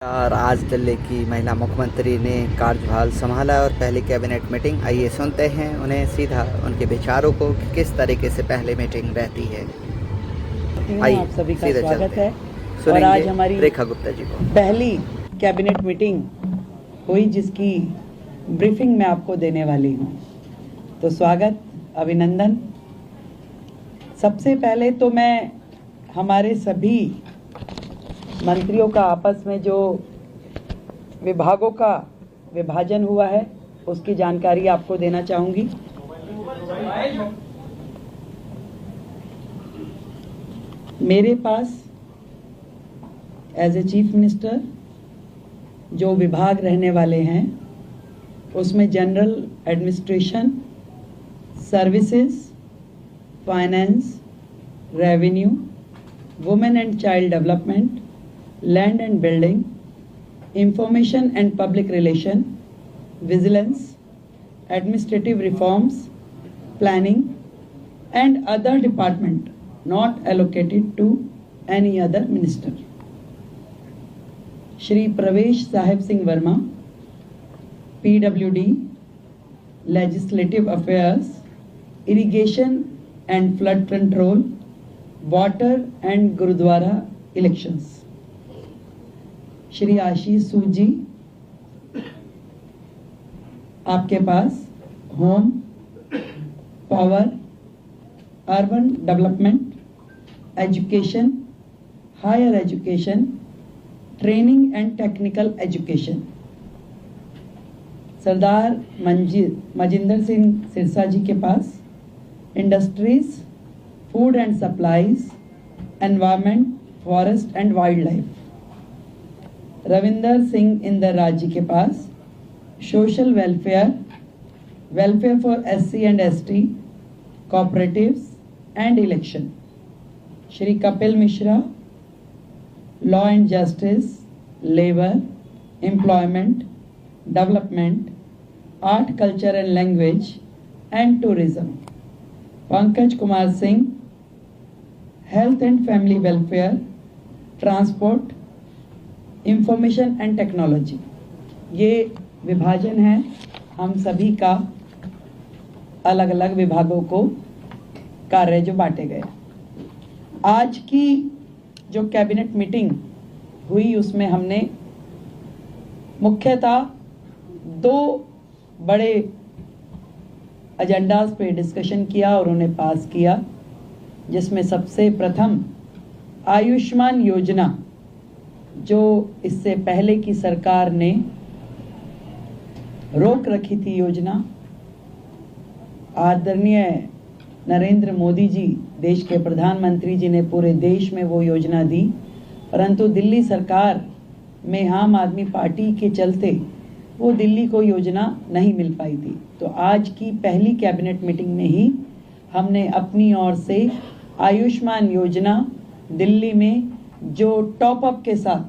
और आज दिल्ली की महिला मुख्यमंत्री ने कार्यभार संभाला और पहली कैबिनेट मीटिंग। आइए सुनते हैं उन्हें सीधा उनके विचारों को कि किस तरीके से पहले मीटिंग रहती है। आइए आप सभी का सीधे स्वागत चलते है। हैं। और आज सुनेंगे हमारी रेखा गुप्ता जी को। पहली कैबिनेट मीटिंग हुई जिसकी ब्रीफिंग मैं आपको देने वाली हूँ। तो स्वागत, अभिनंदन। सबसे पहले तो मैं हमारे सभी मंत्रियों का आपस में जो विभागों का विभाजन हुआ है उसकी जानकारी आपको देना चाहूँगी। मेरे पास एज ए चीफ मिनिस्टर जो विभाग रहने वाले हैं उसमें general administration, services, finance, revenue, women and child development, land and building, information and public relation, vigilance, administrative reforms, planning and other department not allocated to any other minister. Shri Pravesh Sahib Singh Verma, PWD, Legislative Affairs, Irrigation and Flood Control, Water and Gurudwara Elections. Shri Ashish Sood जी, आपके पास home, power, urban development, education, higher education, training and technical education. Sardar Manjinder Singh Sirsa ji के पास industries, food and supplies, environment, forest and wildlife. Ravinder Singh Inder Raj ji के पास social welfare, welfare for SC and ST, cooperatives and election. Shri Kapil Mishra, law and justice, labour, employment, development, art, culture and language and tourism. Pankaj Kumar Singh, health and family welfare, transport, information and technology. ये विभाजन है हम सभी का, अलग अलग विभागों को कार्य जो बांटे गए। आज की जो कैबिनेट मीटिंग हुई उसमें हमने मुख्यतः दो बड़े एजेंडास पे डिस्कशन किया और उन्हें पास किया, जिसमें सबसे प्रथम आयुष्मान योजना, जो इससे पहले की सरकार ने रोक रखी थी योजना। आदरणीय नरेंद्र मोदी जी, देश के प्रधानमंत्री जी ने पूरे देश में वो योजना दी, परंतु दिल्ली सरकार में आम आदमी पार्टी के चलते वो दिल्ली को योजना नहीं मिल पाई थी। तो आज की पहली कैबिनेट मीटिंग में ही हमने अपनी ओर से आयुष्मान योजना दिल्ली में जो टॉपअप के साथ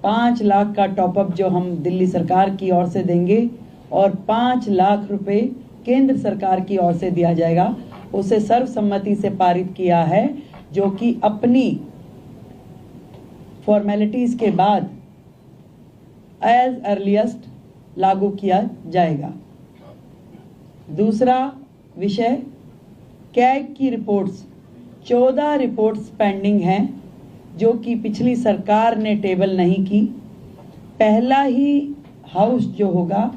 5 लाख का टॉपअप जो हम दिल्ली सरकार की ओर से देंगे और 5 लाख रुपए केंद्र सरकार की ओर से दिया जाएगा, उसे सर्वसम्मति से पारित किया है, जो कि अपनी फॉर्मेलिटीज के बाद एज अर्लीस्ट लागू किया जाएगा। दूसरा विषय, कैग की रिपोर्ट्स, 14 रिपोर्ट्स पेंडिंग हैं जो कि पिछली सरकार ने टेबल नहीं की। पहला ही हाउस जो होगा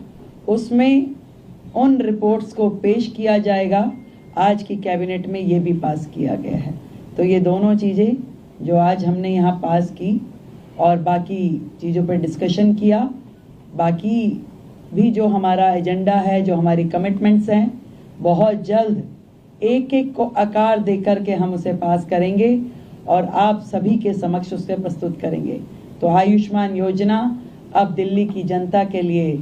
उसमें उन रिपोर्ट्स को पेश किया जाएगा। आज की कैबिनेट में ये भी पास किया गया है। तो ये दोनों चीज़ें जो आज हमने यहाँ पास की और बाकी चीज़ों पर डिस्कशन किया, बाकी भी जो हमारा एजेंडा है, जो हमारी कमिटमेंट्स हैं, बहुत जल्द एक एक को आकार दे करके हम उसे पास करेंगे और आप सभी के समक्ष उसे प्रस्तुत करेंगे। तो आयुष्मान योजना अब दिल्ली की जनता के लिए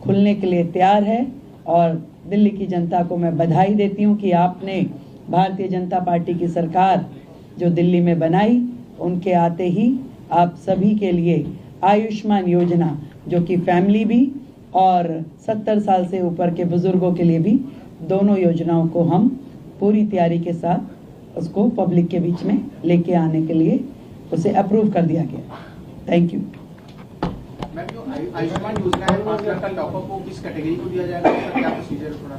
खुलने के लिए तैयार है और दिल्ली की जनता को मैं बधाई देती हूँ कि आपने भारतीय जनता पार्टी की सरकार जो दिल्ली में बनाई, उनके आते ही आप सभी के लिए आयुष्मान योजना, जो कि फैमिली भी और 70 साल से ऊपर के बुजुर्गों के लिए भी, दोनों योजनाओं को हम पूरी तैयारी के साथ उसको पब्लिक के बीच में लेके आने के लिए उसे अप्रूव कर दिया गया। Thank you. आयुष्मान योजना है, 5 लाख का टॉपअप को किस कैटेगरी को दिया जाएगा, उसका क्या प्रोसीजर थोड़ा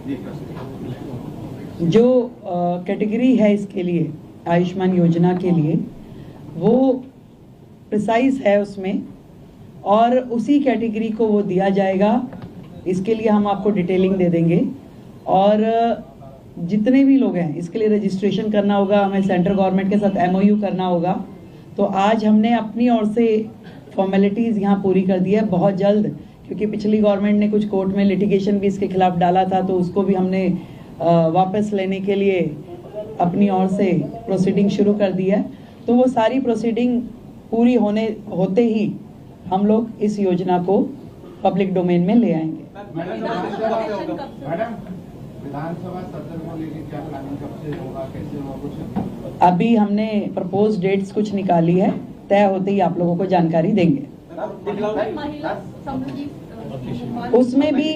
ब्रीफ कर सकते हैं? जो कैटेगरी है इसके लिए, आयुष्मान योजना के लिए, वो प्रिसाइज है उसमें, और उसी कैटेगरी को वो दिया जाएगा। इसके लिए हम आपको डिटेलिंग दे देंगे। और जितने भी लोग हैं, इसके लिए रजिस्ट्रेशन करना होगा, हमें सेंट्रल गवर्नमेंट के साथ MOU करना होगा। तो आज हमने अपनी ओर से फॉर्मेलिटीज़ यहाँ पूरी कर दी है। बहुत जल्द, क्योंकि पिछली गवर्नमेंट ने कुछ कोर्ट में लिटिगेशन भी इसके खिलाफ डाला था, तो उसको भी हमने वापस लेने के लिए अपनी ओर से प्रोसीडिंग शुरू कर दी है। तो वो सारी प्रोसीडिंग पूरी होते ही हम लोग इस योजना को पब्लिक डोमेन में ले आएंगे। मैडम, विधानसभा सत्र को लेकर क्या प्लानिंग, कब से होगा, कैसे होगा, कुछ अभी हमने प्रपोज डेट्स कुछ निकाली है, तय होते ही आप लोगों को जानकारी देंगे। उसमें भी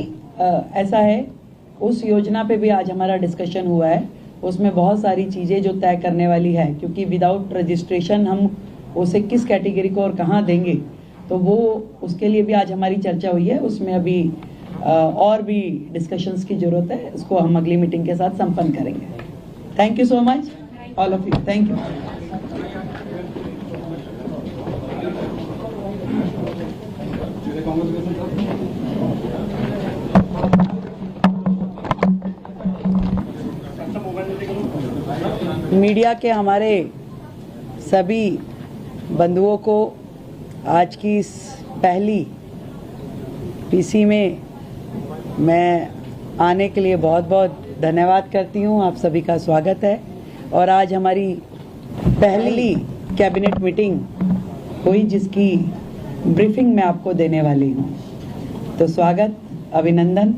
ऐसा है, उस योजना पे भी आज हमारा डिस्कशन हुआ है। उसमें बहुत सारी चीज़ें जो तय करने वाली है, क्योंकि विदाउट रजिस्ट्रेशन हम उसे किस कैटेगरी को और कहाँ देंगे, तो वो उसके लिए भी आज हमारी चर्चा हुई है। उसमें अभी और भी डिस्कशंस की जरूरत है, उसको हम अगली मीटिंग के साथ संपन्न करेंगे। Thank you so much all of you, thank you. Media के हमारे सभी बंधुओं को आज की इस पहली PC में मैं आने के लिए बहुत बहुत धन्यवाद करती हूँ। आप सभी का स्वागत है। और आज हमारी पहली कैबिनेट मीटिंग हुई, जिसकी ब्रीफिंग मैं आपको देने वाली हूँ। तो स्वागत, अभिनंदन।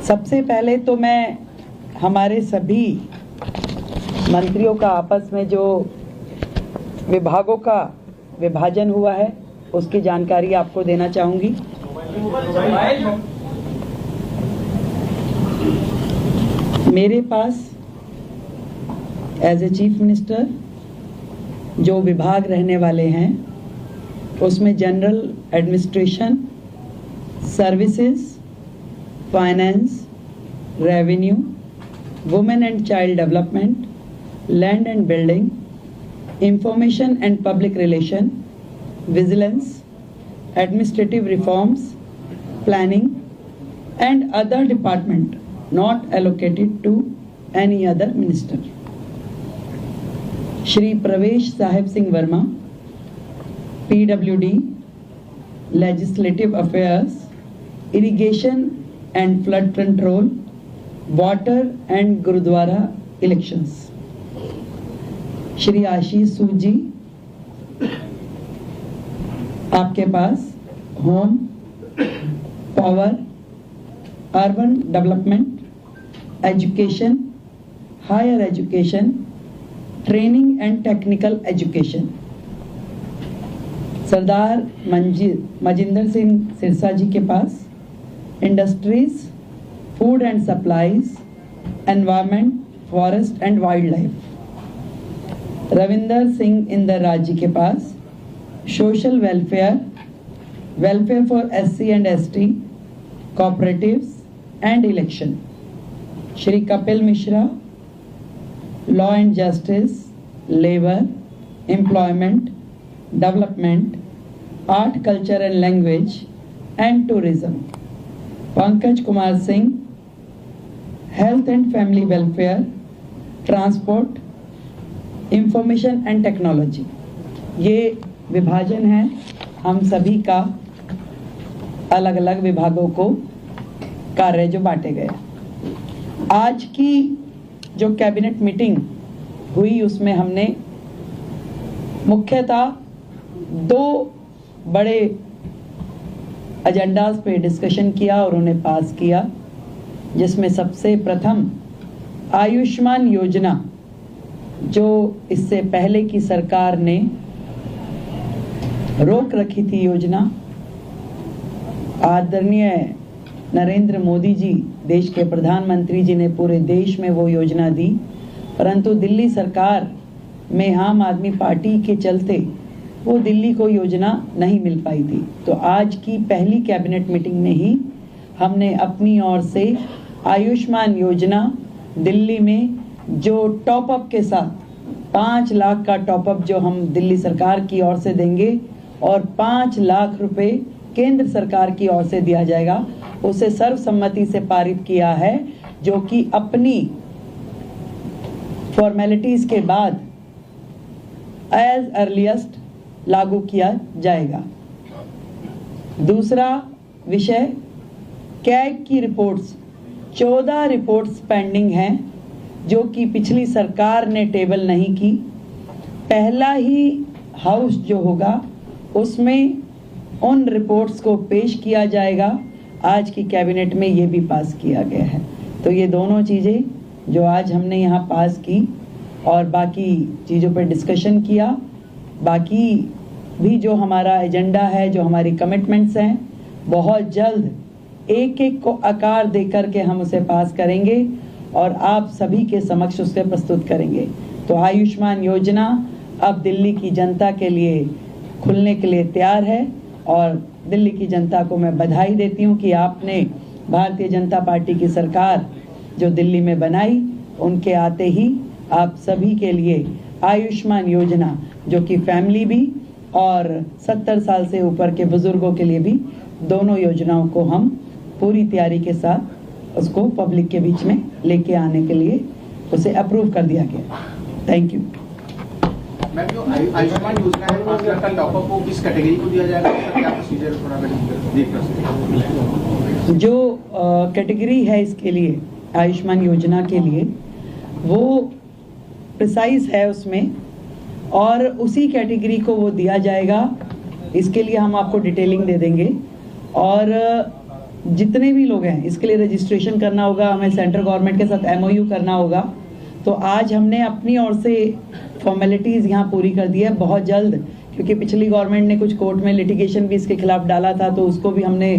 सबसे पहले तो मैं हमारे सभी मंत्रियों का आपस में जो विभागों का विभाजन हुआ है, उसकी जानकारी आपको देना चाहूँगी। मेरे पास एज ए चीफ मिनिस्टर जो विभाग रहने वाले हैं, उसमें general administration, services, finance, revenue, women and child development, land and building, information and public relation, vigilance, administrative reforms, planning and other department not allocated to any other minister. Shri Pravesh Sahib Singh Verma, PWD, Legislative Affairs, Irrigation and Flood Control, Water and Gurudwara Elections. Shri Ashish Sood जी, आपके पास home, power, urban development, education, higher education, training and technical education. Sardar Manjinder Singh Sirsa ji के पास industries, food and supplies, environment, forest and wildlife. Ravinder Singh Indraj ji के पास social welfare, welfare for SC and ST, cooperatives and election. Shri Kapil Mishra, law and justice, labour, employment, development, art, culture and language and tourism. Pankaj Kumar Singh, health and family welfare, transport, information and technology. ये विभाजन है हम सभी का, अलग अलग विभागों को कार्य जो बांटे गए। आज की जो कैबिनेट मीटिंग हुई, उसमें हमने मुख्यतः 2 बड़े एजेंडाज पे डिस्कशन किया और उन्हें पास किया, जिसमें सबसे प्रथम आयुष्मान योजना, जो इससे पहले की सरकार ने रोक रखी थी योजना। आदरणीय नरेंद्र मोदी जी, देश के प्रधानमंत्री जी ने पूरे देश में वो योजना दी, परंतु दिल्ली सरकार में आम आदमी पार्टी के चलते वो दिल्ली को योजना नहीं मिल पाई थी। तो आज की पहली कैबिनेट मीटिंग में ही हमने अपनी ओर से आयुष्मान योजना दिल्ली में जो टॉप अप के साथ 5 लाख का टॉप अप जो हम दिल्ली सरकार की ओर से देंगे और 5 लाख रुपए केंद्र सरकार की ओर से दिया जाएगा, उसे सर्वसम्मति से पारित किया है, जो कि अपनी फॉर्मेलिटीज के बाद एज अर्लीस्ट लागू किया जाएगा। दूसरा विषय, कैग की रिपोर्ट्स 14 रिपोर्ट्स पेंडिंग हैं, जो कि पिछली सरकार ने टेबल नहीं की। पहला ही हाउस जो होगा उसमें उन रिपोर्ट्स को पेश किया जाएगा। आज की कैबिनेट में ये भी पास किया गया है। तो ये दोनों चीज़ें जो आज हमने यहाँ पास की और बाकी चीज़ों पर डिस्कशन किया, बाकी भी जो हमारा एजेंडा है, जो हमारी कमिटमेंट्स हैं, बहुत जल्द एक एक को आकार दे कर के हम उसे पास करेंगे और आप सभी के समक्ष उसे प्रस्तुत करेंगे। तो आयुष्मान योजना अब दिल्ली की जनता के लिए खुलने के लिए तैयार है और दिल्ली की जनता को मैं बधाई देती हूँ कि आपने भारतीय जनता पार्टी की सरकार जो दिल्ली में बनाई, उनके आते ही आप सभी के लिए आयुष्मान योजना, जो कि फैमिली भी और 70 साल से ऊपर के बुजुर्गों के लिए भी, दोनों योजनाओं को हम पूरी तैयारी के साथ उसको पब्लिक के बीच में लेके आने के लिए उसे अप्रूव कर दिया गया। Thank you. मैम, जो आयुष्मान योजना है 5 लाख का टॉप अप, वो किस कैटेगरी को दिया जाएगा, उसका क्या प्रोसीजर थोड़ा देख सकते हैं? जो कैटेगरी है इसके लिए, आयुष्मान योजना के लिए, वो प्रिसाइज है उसमें और उसी कैटेगरी को वो दिया जाएगा। इसके लिए हम आपको डिटेलिंग दे देंगे और जितने भी लोग हैं इसके लिए रजिस्ट्रेशन करना होगा, हमें सेंट्रल गवर्नमेंट के साथ MOU करना होगा। तो आज हमने अपनी ओर से फॉर्मेलिटीज़ यहाँ पूरी कर दी है बहुत जल्द, क्योंकि पिछली गवर्नमेंट ने कुछ कोर्ट में लिटिगेशन भी इसके खिलाफ डाला था, तो उसको भी हमने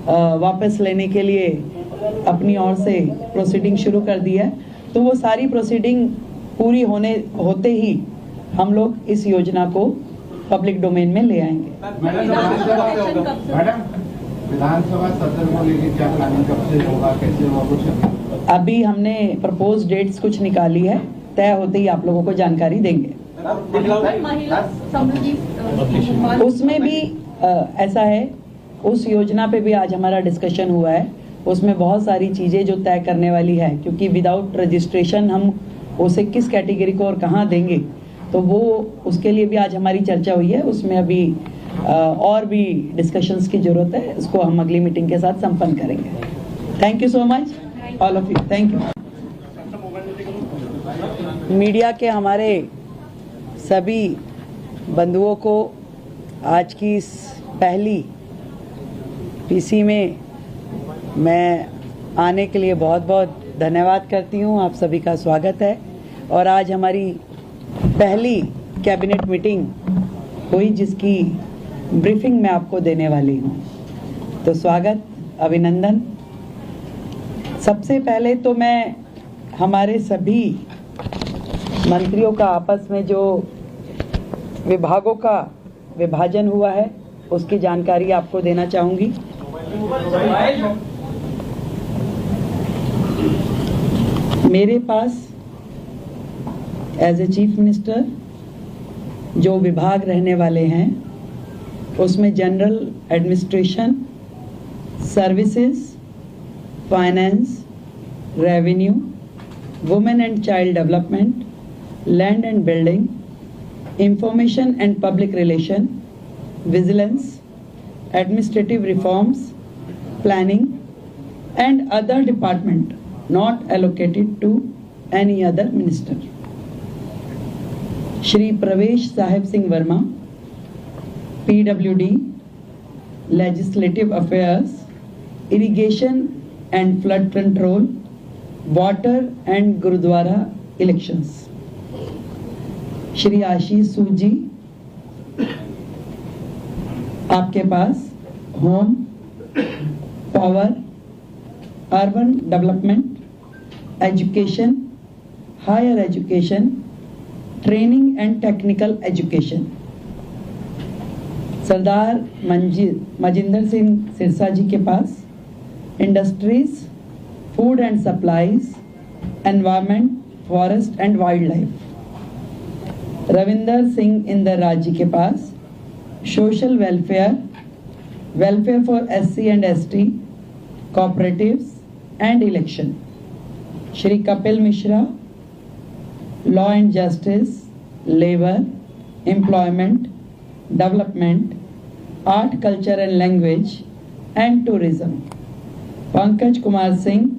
वापस लेने के लिए अपनी ओर से प्रोसीडिंग शुरू कर दी है। तो वो सारी प्रोसीडिंग पूरी होते ही हम लोग इस योजना को पब्लिक डोमेन में ले आएंगे। मैडम, विधानसभा सत्र को लेकर क्या प्लानिंग, कब से होगा, कैसे होगा, कुछ अभी हमने प्रपोज डेट्स कुछ निकाली है, तय होते ही आप लोगों को जानकारी देंगे। उसमें भी ऐसा है, उस योजना पे भी आज हमारा डिस्कशन हुआ है। उसमें बहुत सारी चीज़ें जो तय करने वाली है, क्योंकि विदाउट रजिस्ट्रेशन हम उसे किस कैटेगरी को और कहाँ देंगे, तो वो उसके लिए भी आज हमारी चर्चा हुई है। उसमें अभी और भी डिस्कशंस की जरूरत है, उसको हम अगली मीटिंग के साथ संपन्न करेंगे। Thank you so much all of you. Thank you. Media के हमारे सभी बंधुओं को आज की इस पहली पीसी में मैं आने के लिए बहुत बहुत धन्यवाद करती हूँ। आप सभी का स्वागत है। और आज हमारी पहली कैबिनेट मीटिंग हुई, जिसकी ब्रीफिंग मैं आपको देने वाली हूँ। तो स्वागत, अभिनंदन। सबसे पहले तो मैं हमारे सभी मंत्रियों का आपस में जो विभागों का विभाजन हुआ है उसकी जानकारी आपको देना चाहूँगी। मेरे पास एज ए चीफ मिनिस्टर जो विभाग रहने वाले हैं उसमें general administration, services, finance, revenue, women and child development, land and building, information and public relation, vigilance, administrative reforms, planning and other department not allocated to any other minister. Shri Pravesh Sahib Singh Verma, PWD, Legislative Affairs, Irrigation and Flood Control, Water and Gurudwara Elections. Shri Ashish Sood जी, आपके पास home, power, urban development, education, higher education, training and technical education, Sardar Manjinder Singh Sirsa ji के पास, industries, food and supplies, environment, forest and wildlife. Ravinder Singh Inder ji के पास, social welfare, welfare for SC and ST, cooperatives and election. Shri Kapil Mishra, law and justice, labour, employment, development, art, culture and language and tourism. Pankaj Kumar Singh,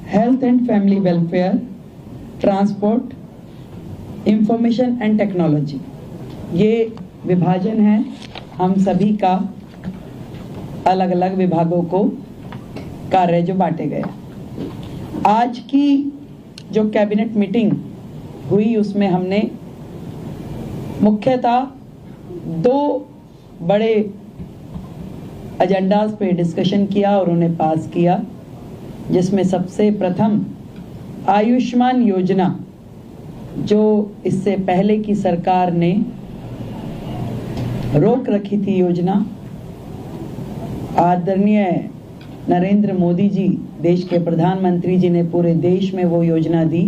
health and family welfare, transport, information and technology. ये विभाजन है हम सभी का, अलग अलग विभागों को कार्य जो बांटे गए। आज की जो कैबिनेट मीटिंग हुई उसमें हमने मुख्यतः 2 बड़े एजेंडास पे डिस्कशन किया और उन्हें पास किया, जिसमें सबसे प्रथम आयुष्मान योजना, जो इससे पहले की सरकार ने रोक रखी थी योजना। आदरणीय नरेंद्र मोदी जी, देश के प्रधानमंत्री जी ने पूरे देश में वो योजना दी,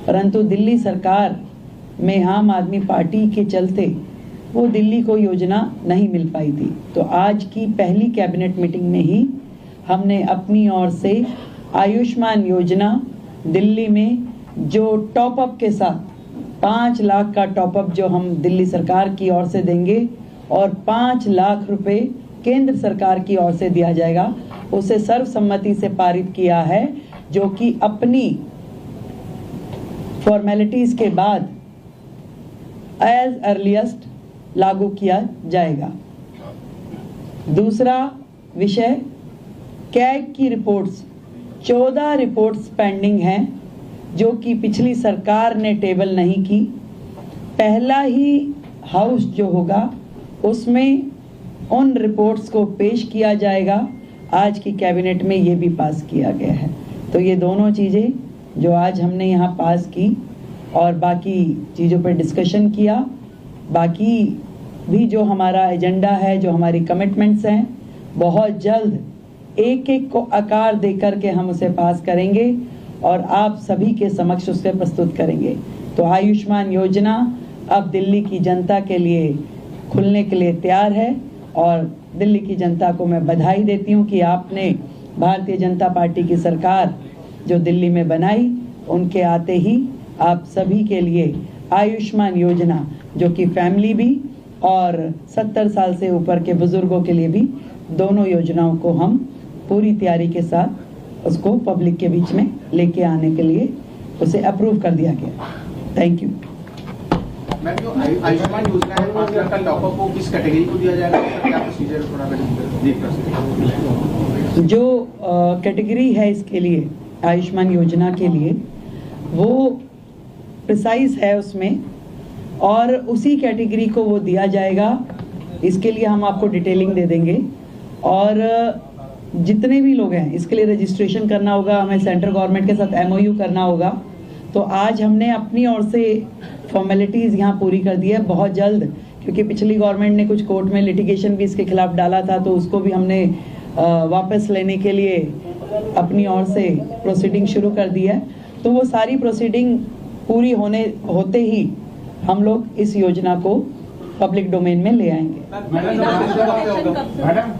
परंतु दिल्ली सरकार में आम आदमी पार्टी के चलते वो दिल्ली को योजना नहीं मिल पाई थी। तो आज की पहली कैबिनेट मीटिंग में ही हमने अपनी ओर से आयुष्मान योजना दिल्ली में जो टॉपअप के साथ 5 लाख का टॉपअप जो हम दिल्ली सरकार की ओर से देंगे और 5 लाख रुपए केंद्र सरकार की ओर से दिया जाएगा, उसे सर्वसम्मति से पारित किया है, जो कि अपनी फॉर्मेलिटीज के बाद एज अर्लीस्ट लागू किया जाएगा। दूसरा विषय, कैग की रिपोर्ट्स, 14 रिपोर्ट्स पेंडिंग हैं, जो कि पिछली सरकार ने टेबल नहीं की। पहला ही हाउस जो होगा उसमें उन रिपोर्ट्स को पेश किया जाएगा। आज की कैबिनेट में ये भी पास किया गया है। तो ये दोनों चीज़ें जो आज हमने यहाँ पास की और बाकी चीज़ों पर डिस्कशन किया, बाकी भी जो हमारा एजेंडा है, जो हमारी कमिटमेंट्स हैं, बहुत जल्द एक एक को आकार दे करके हम उसे पास करेंगे और आप सभी के समक्ष उसे प्रस्तुत करेंगे। तो आयुष्मान योजना अब दिल्ली की जनता के लिए खुलने के लिए तैयार है और दिल्ली की जनता को मैं बधाई देती हूँ कि आपने भारतीय जनता पार्टी की सरकार जो दिल्ली में बनाई, उनके आते ही आप सभी के लिए आयुष्मान योजना, जो कि फैमिली भी और 70 साल से ऊपर के बुजुर्गों के लिए भी, दोनों योजनाओं को हम पूरी तैयारी के साथ उसको पब्लिक के बीच में लेके आने के लिए उसे अप्रूव कर दिया गया। Thank you. मैम, जो आयुष्मान योजना है 5 लाख का टॉपअप, वो किस कैटेगरी को दिया जाएगा, क्या प्रोसीजर थोड़ा ब्रीफ कर सकते हैं? जो कैटेगरी है इसके लिए, आयुष्मान योजना के लिए, वो प्रिसाइज है उसमें और उसी कैटेगरी को वो दिया जाएगा। इसके लिए हम आपको डिटेलिंग दे देंगे और जितने भी लोग हैं इसके लिए रजिस्ट्रेशन करना होगा, हमें सेंट्रल गवर्नमेंट के साथ MOU करना होगा। तो आज हमने अपनी ओर से फॉर्मेलिटीज़ यहाँ पूरी कर दी है। बहुत जल्द, क्योंकि पिछली गवर्नमेंट ने कुछ कोर्ट में लिटिगेशन भी इसके खिलाफ डाला था, तो उसको भी हमने वापस लेने के लिए अपनी ओर से प्रोसीडिंग शुरू कर दी है। तो वो सारी प्रोसीडिंग पूरी होते ही हम लोग इस योजना को पब्लिक डोमेन में ले आएंगे। मैडम,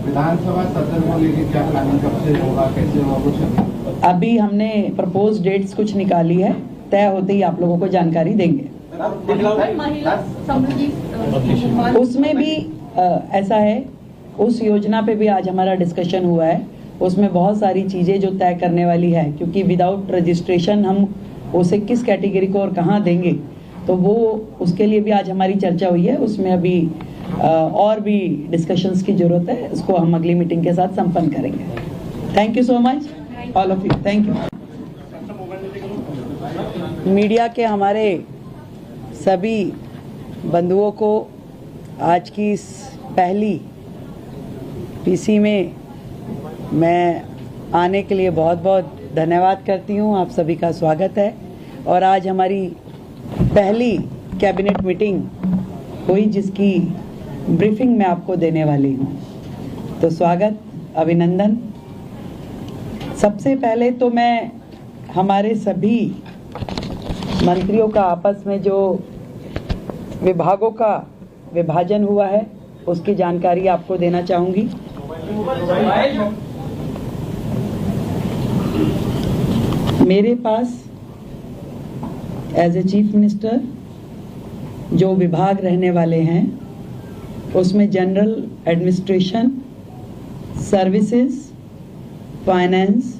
विधानसभा सत्र को लेकर क्या प्लानिंग, कब से होगा, कैसे होगा, कुछ अभी हमने प्रपोज डेट्स कुछ निकाली है, तय होते ही आप लोगों को जानकारी देंगे। उसमें भी ऐसा है, उस योजना पे भी आज हमारा डिस्कशन हुआ है। उसमें बहुत सारी चीज़ें जो तय करने वाली है, क्योंकि विदाउट रजिस्ट्रेशन हम उसे किस कैटेगरी को और कहाँ देंगे, तो वो उसके लिए भी आज हमारी चर्चा हुई है। उसमें अभी और भी डिस्कशंस की जरूरत है, उसको हम अगली मीटिंग के साथ संपन्न करेंगे। Thank you so much all of you. Thank you. Media के हमारे सभी बंधुओं को आज की इस पहली PC में मैं आने के लिए बहुत बहुत धन्यवाद करती हूँ। आप सभी का स्वागत है। और आज हमारी पहली कैबिनेट मीटिंग हुई, जिसकी ब्रीफिंग मैं आपको देने वाली हूँ। तो स्वागत, अभिनंदन। सबसे पहले तो मैं हमारे सभी मंत्रियों का आपस में जो विभागों का विभाजन हुआ है उसकी जानकारी आपको देना चाहूँगी। मेरे पास एज ए चीफ मिनिस्टर जो विभाग रहने वाले हैं उसमें general administration, services, finance,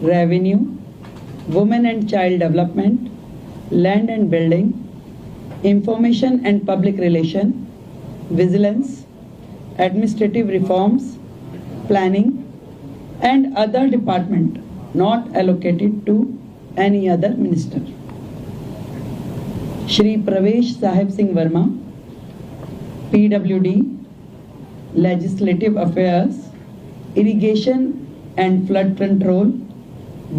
revenue, women and child development, land and building, information and public relation, vigilance, administrative reforms, planning and other department not allocated to any other minister. Shri Pravesh Sahib Singh Verma, PWD, Legislative Affairs, Irrigation and Flood Control,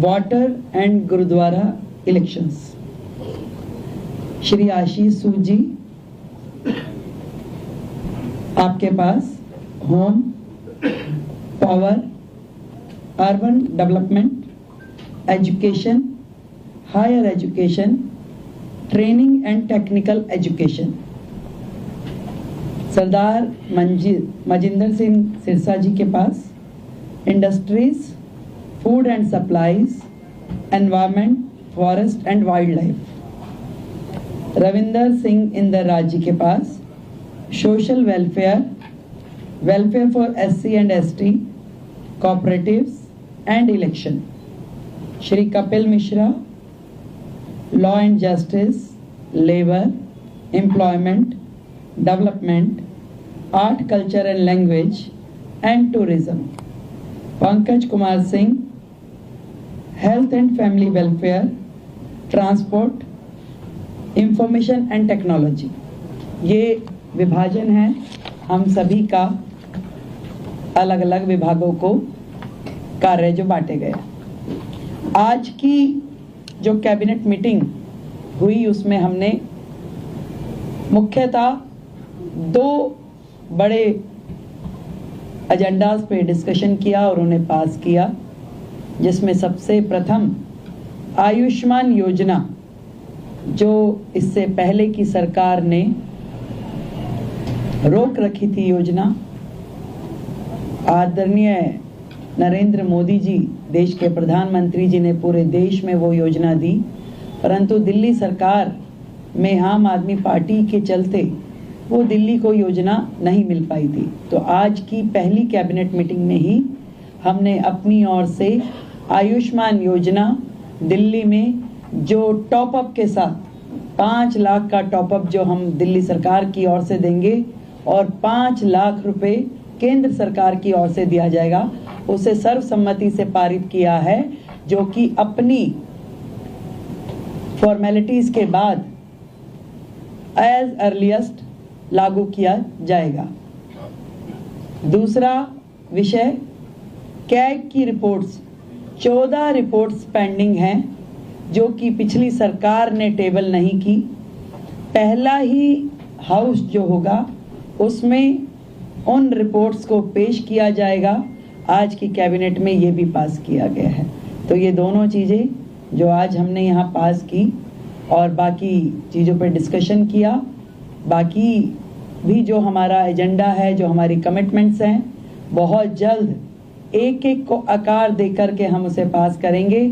Water and Gurudwara Elections. Shri Ashish Sood जी, आपके पास home, power, urban development, education, higher education, training and technical education. Sardar Manjinder Singh Sirsa ji के पास industries, food and supplies, environment, forest and wildlife. Ravinder Singh Inder ji के पास social welfare, welfare for SC and ST, cooperatives and election. Shri Kapil Mishra, law and justice, labor, employment, development, art, culture and language and tourism. Pankaj Kumar Singh, health and family welfare, transport, information and technology. ये विभाजन है हम सभी का, अलग अलग विभागों को कार्य जो बांटे गए। आज की जो कैबिनेट मीटिंग हुई उसमें हमने मुख्यतः दो बड़े एजेंडास पे डिस्कशन किया और उन्हें पास किया, जिसमें सबसे प्रथम आयुष्मान योजना, जो इससे पहले की सरकार ने रोक रखी थी योजना। आदरणीय नरेंद्र मोदी जी, देश के प्रधानमंत्री जी ने पूरे देश में वो योजना दी, परंतु दिल्ली सरकार में आम आदमी पार्टी के चलते वो दिल्ली को योजना नहीं मिल पाई थी। तो आज की पहली कैबिनेट मीटिंग में ही हमने अपनी ओर से आयुष्मान योजना दिल्ली में जो टॉपअप के साथ 5 लाख का टॉपअप जो हम दिल्ली सरकार की ओर से देंगे और 5 लाख रुपए केंद्र सरकार की ओर से दिया जाएगा, उसे सर्वसम्मति से पारित किया है, जो कि अपनी फॉर्मेलिटीज के बाद एज अर्लीस्ट लागू किया जाएगा। दूसरा विषय, कैग की रिपोर्ट्स, 14 रिपोर्ट्स पेंडिंग हैं जो कि पिछली सरकार ने टेबल नहीं की। पहला ही हाउस जो होगा उसमें उन रिपोर्ट्स को पेश किया जाएगा। आज की कैबिनेट में ये भी पास किया गया है। तो ये दोनों चीज़ें जो आज हमने यहाँ पास की और बाकी चीज़ों पर डिस्कशन किया, बाकी भी जो हमारा एजेंडा है, जो हमारी कमिटमेंट्स हैं, बहुत जल्द एक एक को आकार दे करके हम उसे पास करेंगे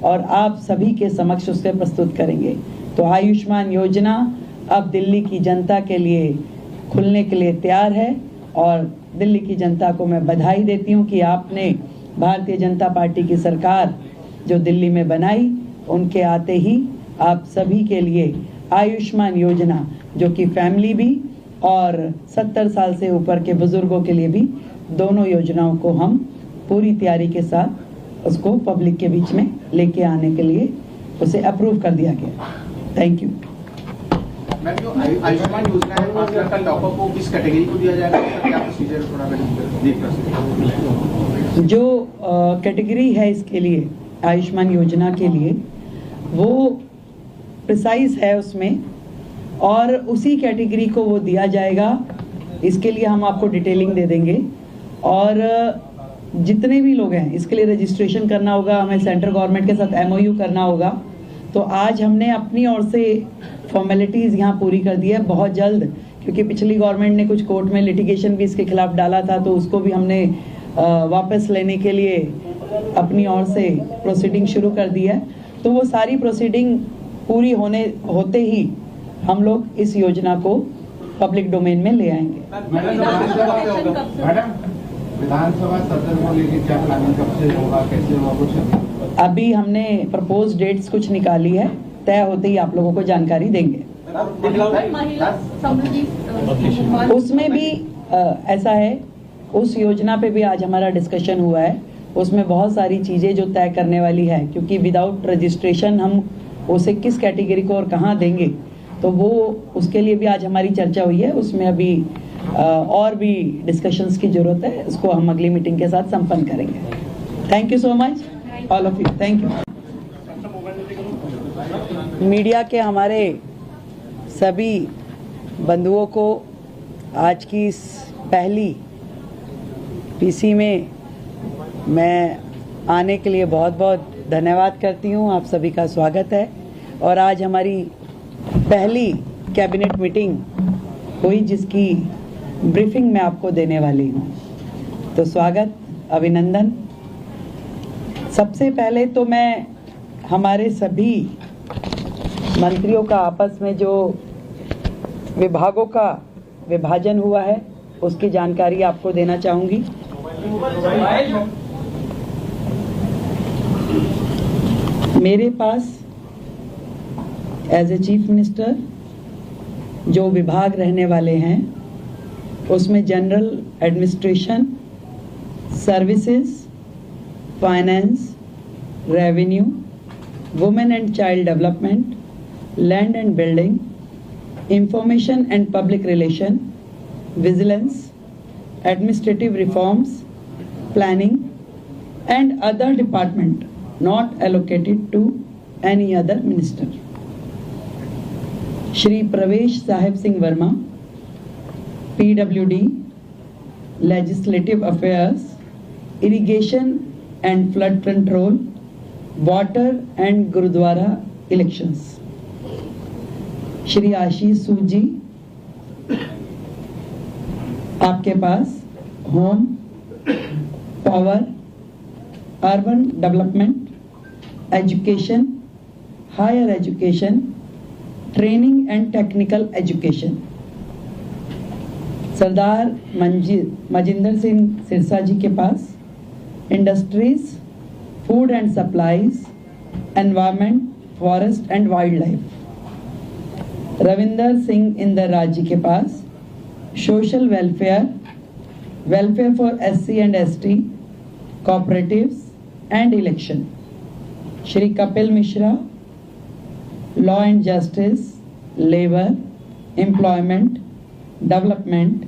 और आप सभी के समक्ष उसे प्रस्तुत करेंगे। तो आयुष्मान योजना अब दिल्ली की जनता के लिए खुलने के लिए तैयार है और दिल्ली की जनता को मैं बधाई देती हूँ कि आपने भारतीय जनता पार्टी की सरकार जो दिल्ली में बनाई, उनके आते ही आप सभी के लिए आयुष्मान योजना, जो कि फैमिली भी और 70 साल से ऊपर के बुजुर्गों के लिए भी, दोनों योजनाओं को हम पूरी तैयारी के साथ उसको पब्लिक के बीच में लेके आने के लिए उसे अप्रूव कर दिया गया। Thank you. मैम, जो आयुष्मान योजना है 5 लाख का टॉपअप वो किस कैटेगरी को दिया जाएगा, क्या प्रोसीजर थोड़ा देख सकते? जो कैटेगरी है इसके लिए, आयुष्मान योजना के लिए, वो प्रिसाइज है उसमें और उसी कैटेगरी को वो दिया जाएगा इसके लिए हम आपको डिटेलिंग दे देंगे। और जितने भी लोग हैं इसके लिए रजिस्ट्रेशन करना होगा, हमें सेंट्रल गवर्नमेंट के साथ MOU करना होगा। तो आज हमने अपनी ओर से फॉर्मेलिटीज़ यहाँ पूरी कर दी है बहुत जल्द, क्योंकि पिछली गवर्नमेंट ने कुछ कोर्ट में लिटिगेशन भी इसके खिलाफ डाला था, तो उसको भी हमने वापस लेने के लिए अपनी ओर से प्रोसीडिंग शुरू कर दी है। तो वो सारी प्रोसीडिंग पूरी होते ही हम लोग इस योजना को पब्लिक डोमेन में ले आएंगे। मैडम, विधानसभा सत्र को लेकर क्या प्लानिंग, कब से होगा, कैसे होगा, कुछ अभी हमने प्रपोज डेट्स कुछ निकाली है, तय होते ही आप लोगों को जानकारी देंगे। उसमें भी ऐसा है, उस योजना पे भी आज हमारा डिस्कशन हुआ है। उसमें बहुत सारी चीज़ें जो तय करने वाली है, क्योंकि विदाउट रजिस्ट्रेशन हम उसे किस कैटेगरी को और कहाँ देंगे, तो वो उसके लिए भी आज हमारी चर्चा हुई है। उसमें अभी और भी डिस्कशंस की जरूरत है, उसको हम अगली मीटिंग के साथ संपन्न करेंगे। Thank you so much all of you, thank you. Media के हमारे सभी बंधुओं को आज की इस पहली PC में मैं आने के लिए बहुत बहुत धन्यवाद करती हूँ। आप सभी का स्वागत है। और आज हमारी पहली कैबिनेट मीटिंग हुई, जिसकी ब्रीफिंग मैं आपको देने वाली हूँ। तो स्वागत, अभिनंदन। सबसे पहले तो मैं हमारे सभी मंत्रियों का आपस में जो विभागों का विभाजन हुआ है उसकी जानकारी आपको देना चाहूँगी। मेरे पास एज ए चीफ मिनिस्टर जो विभाग रहने वाले हैं उसमें general administration, services, finance, revenue, women and child development, land and building, information and public relation, vigilance, administrative reforms, planning and other department not allocated to any other minister. Shri Pravesh Sahib Singh Verma, PWD, Legislative Affairs, Irrigation and Flood Control, Water and Gurudwara Elections. Shri Ashish Sood जी, आपके पास home, power, urban development, education, higher education, training and technical education. Sardar Manjinder Singh Sirsa ji के पास industries, food and supplies, environment, forest and wildlife. Ravinder Singh Inder ji के पास social welfare, welfare for SC and ST, cooperatives and election। Shri Kapil Mishra, law and justice, labour, employment, development,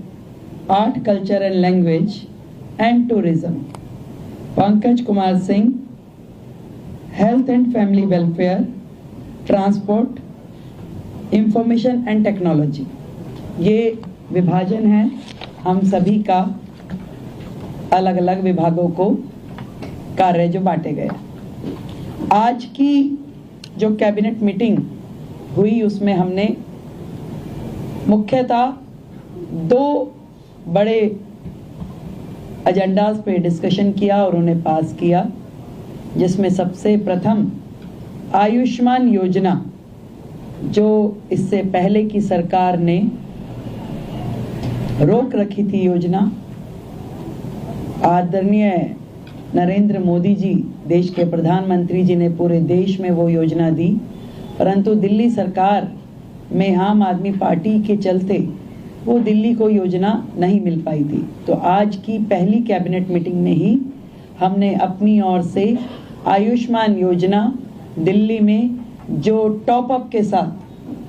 art, culture and language and tourism. Pankaj Kumar Singh, health and family welfare, transport, information and technology. ये विभाजन है हम सभी का, अलग अलग विभागों को कार्य जो बांटे गए। आज की जो कैबिनेट मीटिंग हुई उसमें हमने मुख्यतः 2 बड़े एजेंडास पे डिस्कशन किया और उन्हें पास किया, जिसमें सबसे प्रथम आयुष्मान योजना, जो इससे पहले की सरकार ने रोक रखी थी योजना। आदरणीय नरेंद्र मोदी जी, देश के प्रधानमंत्री जी ने पूरे देश में वो योजना दी, परंतु दिल्ली सरकार में आम आदमी पार्टी के चलते वो दिल्ली को योजना नहीं मिल पाई थी। तो आज की पहली कैबिनेट मीटिंग में ही हमने अपनी ओर से आयुष्मान योजना दिल्ली में जो टॉपअप के साथ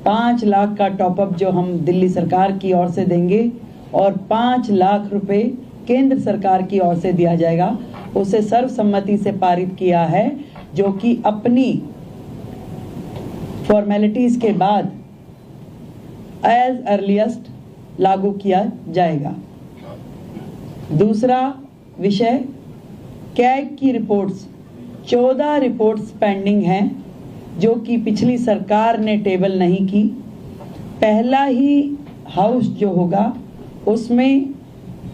5 लाख का टॉपअप जो हम दिल्ली सरकार की ओर से देंगे और 5 लाख रुपए केंद्र सरकार की ओर से दिया जाएगा, उसे सर्वसम्मति से पारित किया है, जो कि अपनी फॉर्मेलिटीज के बाद एज अर्लीस्ट लागू किया जाएगा। दूसरा विषय, कैग की रिपोर्ट्स 14 रिपोर्ट्स पेंडिंग हैं जो कि पिछली सरकार ने टेबल नहीं की। पहला ही हाउस जो होगा उसमें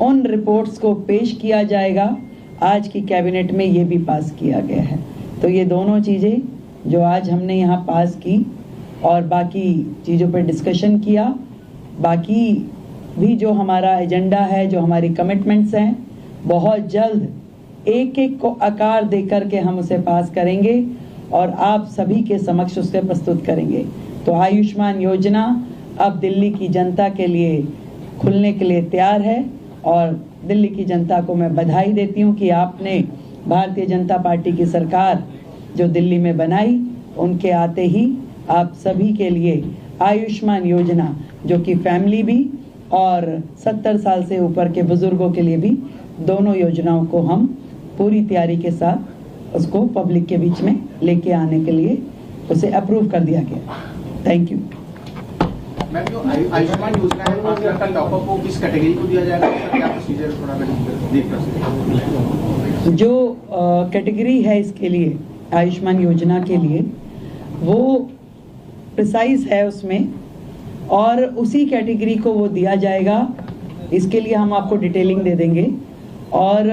उन रिपोर्ट्स को पेश किया जाएगा। आज की कैबिनेट में ये भी पास किया गया है। तो ये दोनों चीज़ें जो आज हमने यहाँ पास की और बाकी चीज़ों पर डिस्कशन किया, बाकी भी जो हमारा एजेंडा है, जो हमारी कमिटमेंट्स हैं, बहुत जल्द एक एक को आकार दे करके हम उसे पास करेंगे और आप सभी के समक्ष उसे प्रस्तुत करेंगे। तो आयुष्मान योजना अब दिल्ली की जनता के लिए खुलने के लिए तैयार है और दिल्ली की जनता को मैं बधाई देती हूँ कि आपने भारतीय जनता पार्टी की सरकार जो दिल्ली में बनाई, उनके आते ही आप सभी के लिए आयुष्मान योजना जो कि फैमिली भी और 70 साल से ऊपर के बुजुर्गों के लिए भी, दोनों योजनाओं को हम पूरी तैयारी के साथ उसको पब्लिक के बीच में लेके आने के लिए उसे अप्रूव कर दिया गया। Thank you. मैम, जो आयुष्मान योजना है 5 लाख का टॉपअप वो किस कैटेगरी को दिया जाएगा, क्या प्रोसीजर थोड़ा देख सकते? जो कैटेगरी है इसके लिए, आयुष्मान योजना के लिए, वो प्रिसाइज है उसमें और उसी कैटेगरी को वो दिया जाएगा। इसके लिए हम आपको डिटेलिंग दे देंगे और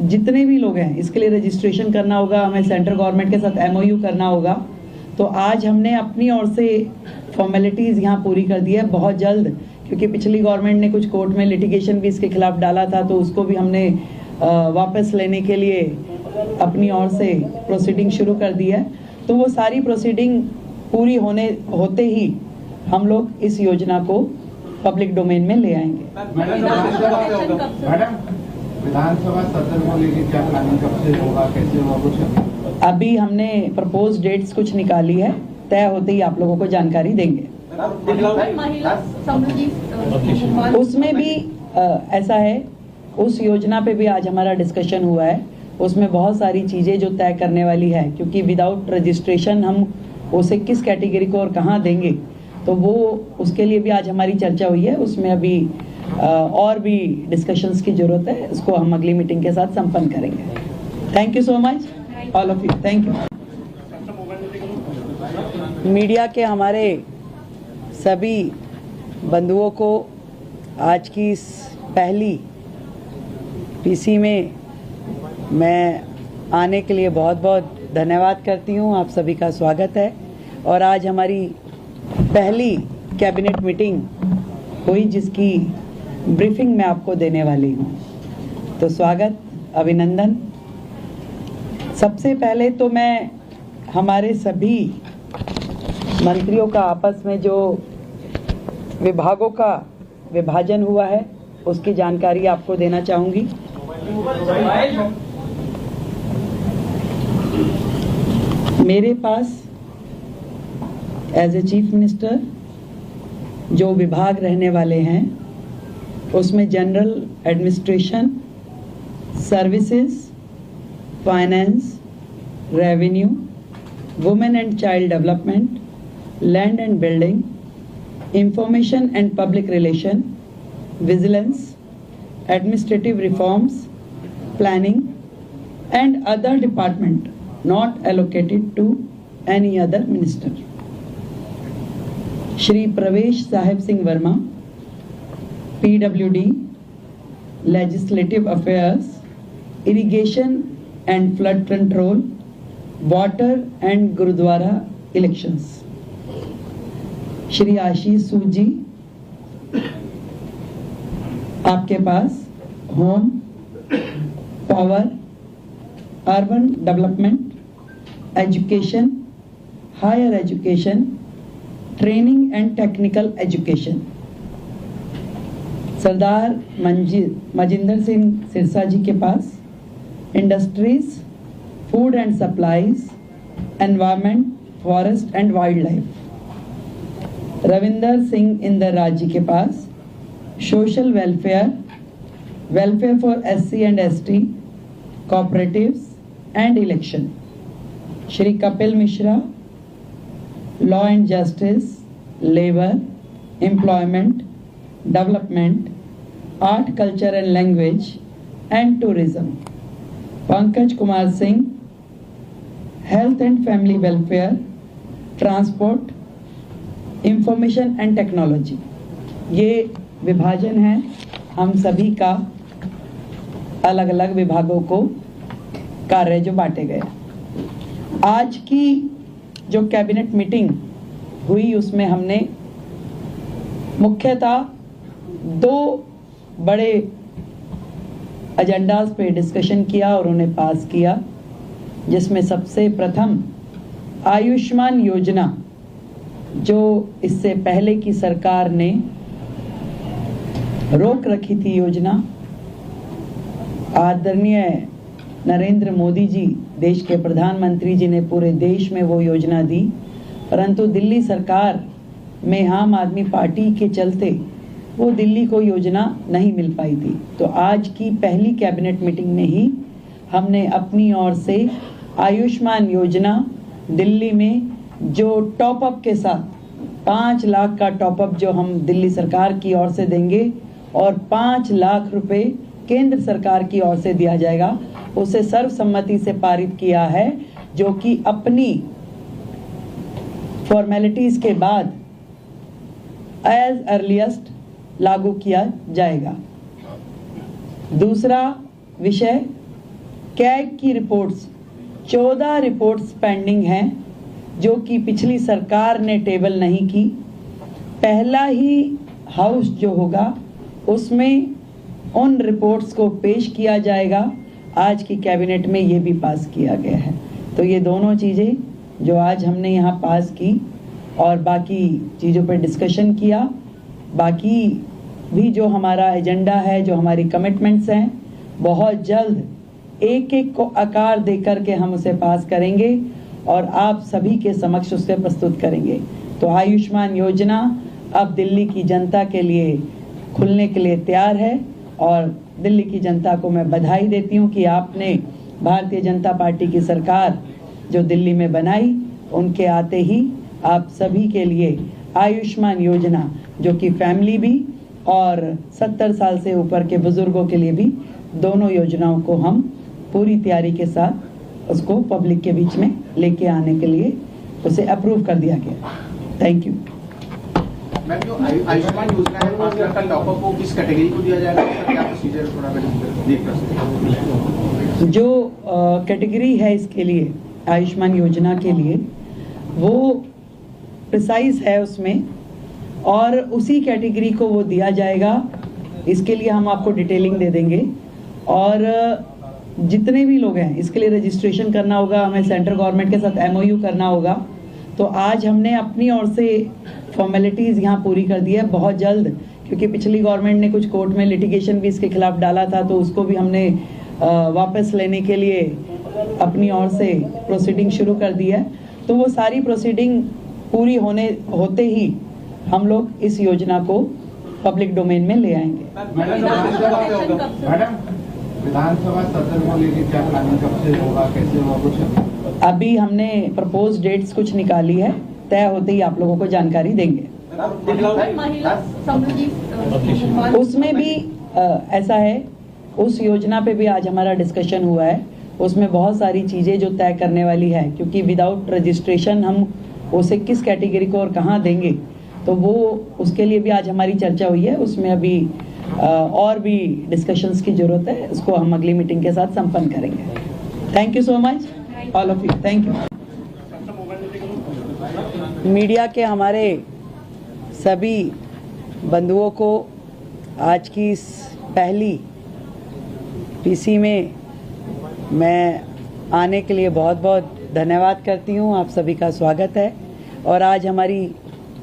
जितने भी लोग हैं इसके लिए रजिस्ट्रेशन करना होगा, हमें सेंट्रल गवर्नमेंट के साथ MOU करना होगा। तो आज हमने अपनी ओर से फॉर्मेलिटीज़ यहाँ पूरी कर दी है। बहुत जल्द, क्योंकि पिछली गवर्नमेंट ने कुछ कोर्ट में लिटिगेशन भी इसके खिलाफ डाला था, तो उसको भी हमने वापस लेने के लिए अपनी ओर से प्रोसीडिंग शुरू कर दी है। तो वो सारी प्रोसीडिंग पूरी होते ही हम लोग इस योजना को पब्लिक डोमेन में ले आएंगे। मैडम, विधानसभा सत्र को लेकर क्या प्लानिंग, कब से होगा, कैसे होगा, कुछ अभी हमने प्रपोज डेट्स कुछ निकाली है, तय होते ही आप लोगों को जानकारी देंगे। उसमें भी ऐसा है, उस योजना पे भी आज हमारा डिस्कशन हुआ है। उसमें बहुत सारी चीज़ें जो तय करने वाली है, क्योंकि विदाउट रजिस्ट्रेशन हम उसे किस कैटेगरी को और कहाँ देंगे, तो वो उसके लिए भी आज हमारी चर्चा हुई है। उसमें अभी और भी डिस्कशंस की ज़रूरत है, उसको हम अगली मीटिंग के साथ संपन्न करेंगे। Thank you so much all of you. Thank you. Media के हमारे सभी बंधुओं को आज की इस पहली PC में मैं आने के लिए बहुत बहुत धन्यवाद करती हूँ। आप सभी का स्वागत है। और आज हमारी पहली कैबिनेट मीटिंग हुई जिसकी ब्रीफिंग मैं आपको देने वाली हूँ। तो स्वागत, अभिनंदन। सबसे पहले तो मैं हमारे सभी मंत्रियों का आपस में जो विभागों का विभाजन हुआ है उसकी जानकारी आपको देना चाहूँगी। मेरे पास एज ए चीफ मिनिस्टर जो विभाग रहने वाले हैं उसमें general administration, services, finance, revenue, women and child development, land and building, information and public relation, vigilance, administrative reforms, planning and other department not allocated to any other minister. Shri Pravesh Sahib Singh Verma, PWD, Legislative Affairs, Irrigation and Flood Control, Water and Gurudwara Elections. Shri Ashish Sood जी, आपके पास home, power, urban development, education, higher education, training and technical education. Sardar Manjinder Singh Sirsa ji के पास industries, food and supplies, environment, forest and wildlife. Ravinder Singh Inder ji के पास social welfare, welfare for SC and ST, cooperatives and election. Shri Kapil Mishra, law and justice, labor, employment, development, art, culture and language and tourism, Pankaj Kumar Singh, health and family welfare, transport, information and technology. ये विभाजन है हम सभी का, अलग अलग विभागों को कार्य जो बांटे गए। आज की जो कैबिनेट मीटिंग हुई उसमें हमने मुख्यतः 2 बड़े एजेंडाज पे डिस्कशन किया और उन्हें पास किया, जिसमें सबसे प्रथम आयुष्मान योजना, जो इससे पहले की सरकार ने रोक रखी थी योजना, आदरणीय नरेंद्र मोदी जी देश के प्रधानमंत्री जी ने पूरे देश में वो योजना दी, परंतु दिल्ली सरकार में आम आदमी पार्टी के चलते वो दिल्ली को योजना नहीं मिल पाई थी। तो आज की पहली कैबिनेट मीटिंग में ही हमने अपनी ओर से आयुष्मान योजना दिल्ली में जो टॉप अप के साथ 5 लाख का टॉप अप जो हम दिल्ली सरकार की ओर से देंगे और 5 लाख रुपए केंद्र सरकार की ओर से दिया जाएगा, उसे सर्वसम्मति से पारित किया है, जो कि अपनी फॉर्मेलिटीज के बाद एज अर्लीस्ट लागू किया जाएगा। दूसरा विषय, कैग की रिपोर्ट्स, 14 रिपोर्ट्स पेंडिंग हैं जो कि पिछली सरकार ने टेबल नहीं की। पहला ही हाउस जो होगा उसमें उन रिपोर्ट्स को पेश किया जाएगा। आज की कैबिनेट में ये भी पास किया गया है। तो ये दोनों चीज़ें जो आज हमने यहाँ पास की और बाकी चीज़ों पर डिस्कशन किया, बाकी भी जो हमारा एजेंडा है, जो हमारी कमिटमेंट्स हैं, बहुत जल्द एक एक को आकार दे करके हम उसे पास करेंगे और आप सभी के समक्ष उसे प्रस्तुत करेंगे। तो आयुष्मान योजना अब दिल्ली की जनता के लिए खुलने के लिए तैयार है और दिल्ली की जनता को मैं बधाई देती हूँ कि आपने भारतीय जनता पार्टी की सरकार जो दिल्ली में बनाई, उनके आते ही आप सभी के लिए आयुष्मान योजना, जो कि फैमिली भी और 70 साल से ऊपर के बुजुर्गों के लिए भी, दोनों योजनाओं को हम पूरी तैयारी के साथ उसको पब्लिक के बीच में लेके आने के लिए उसे अप्रूव कर दिया गया। Thank you. मैम, जो आयुष्मान योजना है 5 लाख का टॉपअप वो किस कैटेगरी को दिया जाएगा, क्या प्रोसीजर थोड़ा देख सकते हैं? जो कैटेगरी है इसके लिए, आयुष्मान योजना के लिए, वो प्रिसाइज है उसमें और उसी कैटेगरी को वो दिया जाएगा। इसके लिए हम आपको डिटेलिंग दे देंगे और जितने भी लोग हैं इसके लिए रजिस्ट्रेशन करना होगा, हमें सेंट्रल गवर्नमेंट के साथ MOU करना होगा। तो आज हमने अपनी ओर से फॉर्मेलिटीज़ यहाँ पूरी कर दी है। बहुत जल्द, क्योंकि पिछली गवर्नमेंट ने कुछ कोर्ट में लिटिगेशन भी इसके खिलाफ डाला था, तो उसको भी हमने वापस लेने के लिए अपनी ओर से प्रोसीडिंग शुरू कर दी है। तो वो सारी प्रोसीडिंग पूरी होते ही हम लोग इस योजना को पब्लिक डोमेन में ले आएंगे। मैडम, विधानसभा सत्र को लेकर क्या प्लानिंग, कब से होगा, कैसे होगा, कुछ अभी हमने प्रपोज डेट्स कुछ निकाली है, तय होते ही आप लोगों को जानकारी देंगे। उसमें भी ऐसा है, उस योजना पे भी आज हमारा डिस्कशन हुआ है। उसमें बहुत सारी चीज़ें जो तय करने वाली है, क्योंकि विदाउट रजिस्ट्रेशन हम उसे किस कैटेगरी को और कहाँ देंगे, तो वो उसके लिए भी आज हमारी चर्चा हुई है। उसमें अभी और भी डिस्कशंस की जरूरत है, उसको हम अगली मीटिंग के साथ संपन्न करेंगे। Thank you so much all of you. Thank you. Media के हमारे सभी बंधुओं को आज की इस पहली PC में मैं आने के लिए बहुत बहुत धन्यवाद करती हूँ। आप सभी का स्वागत है। और आज हमारी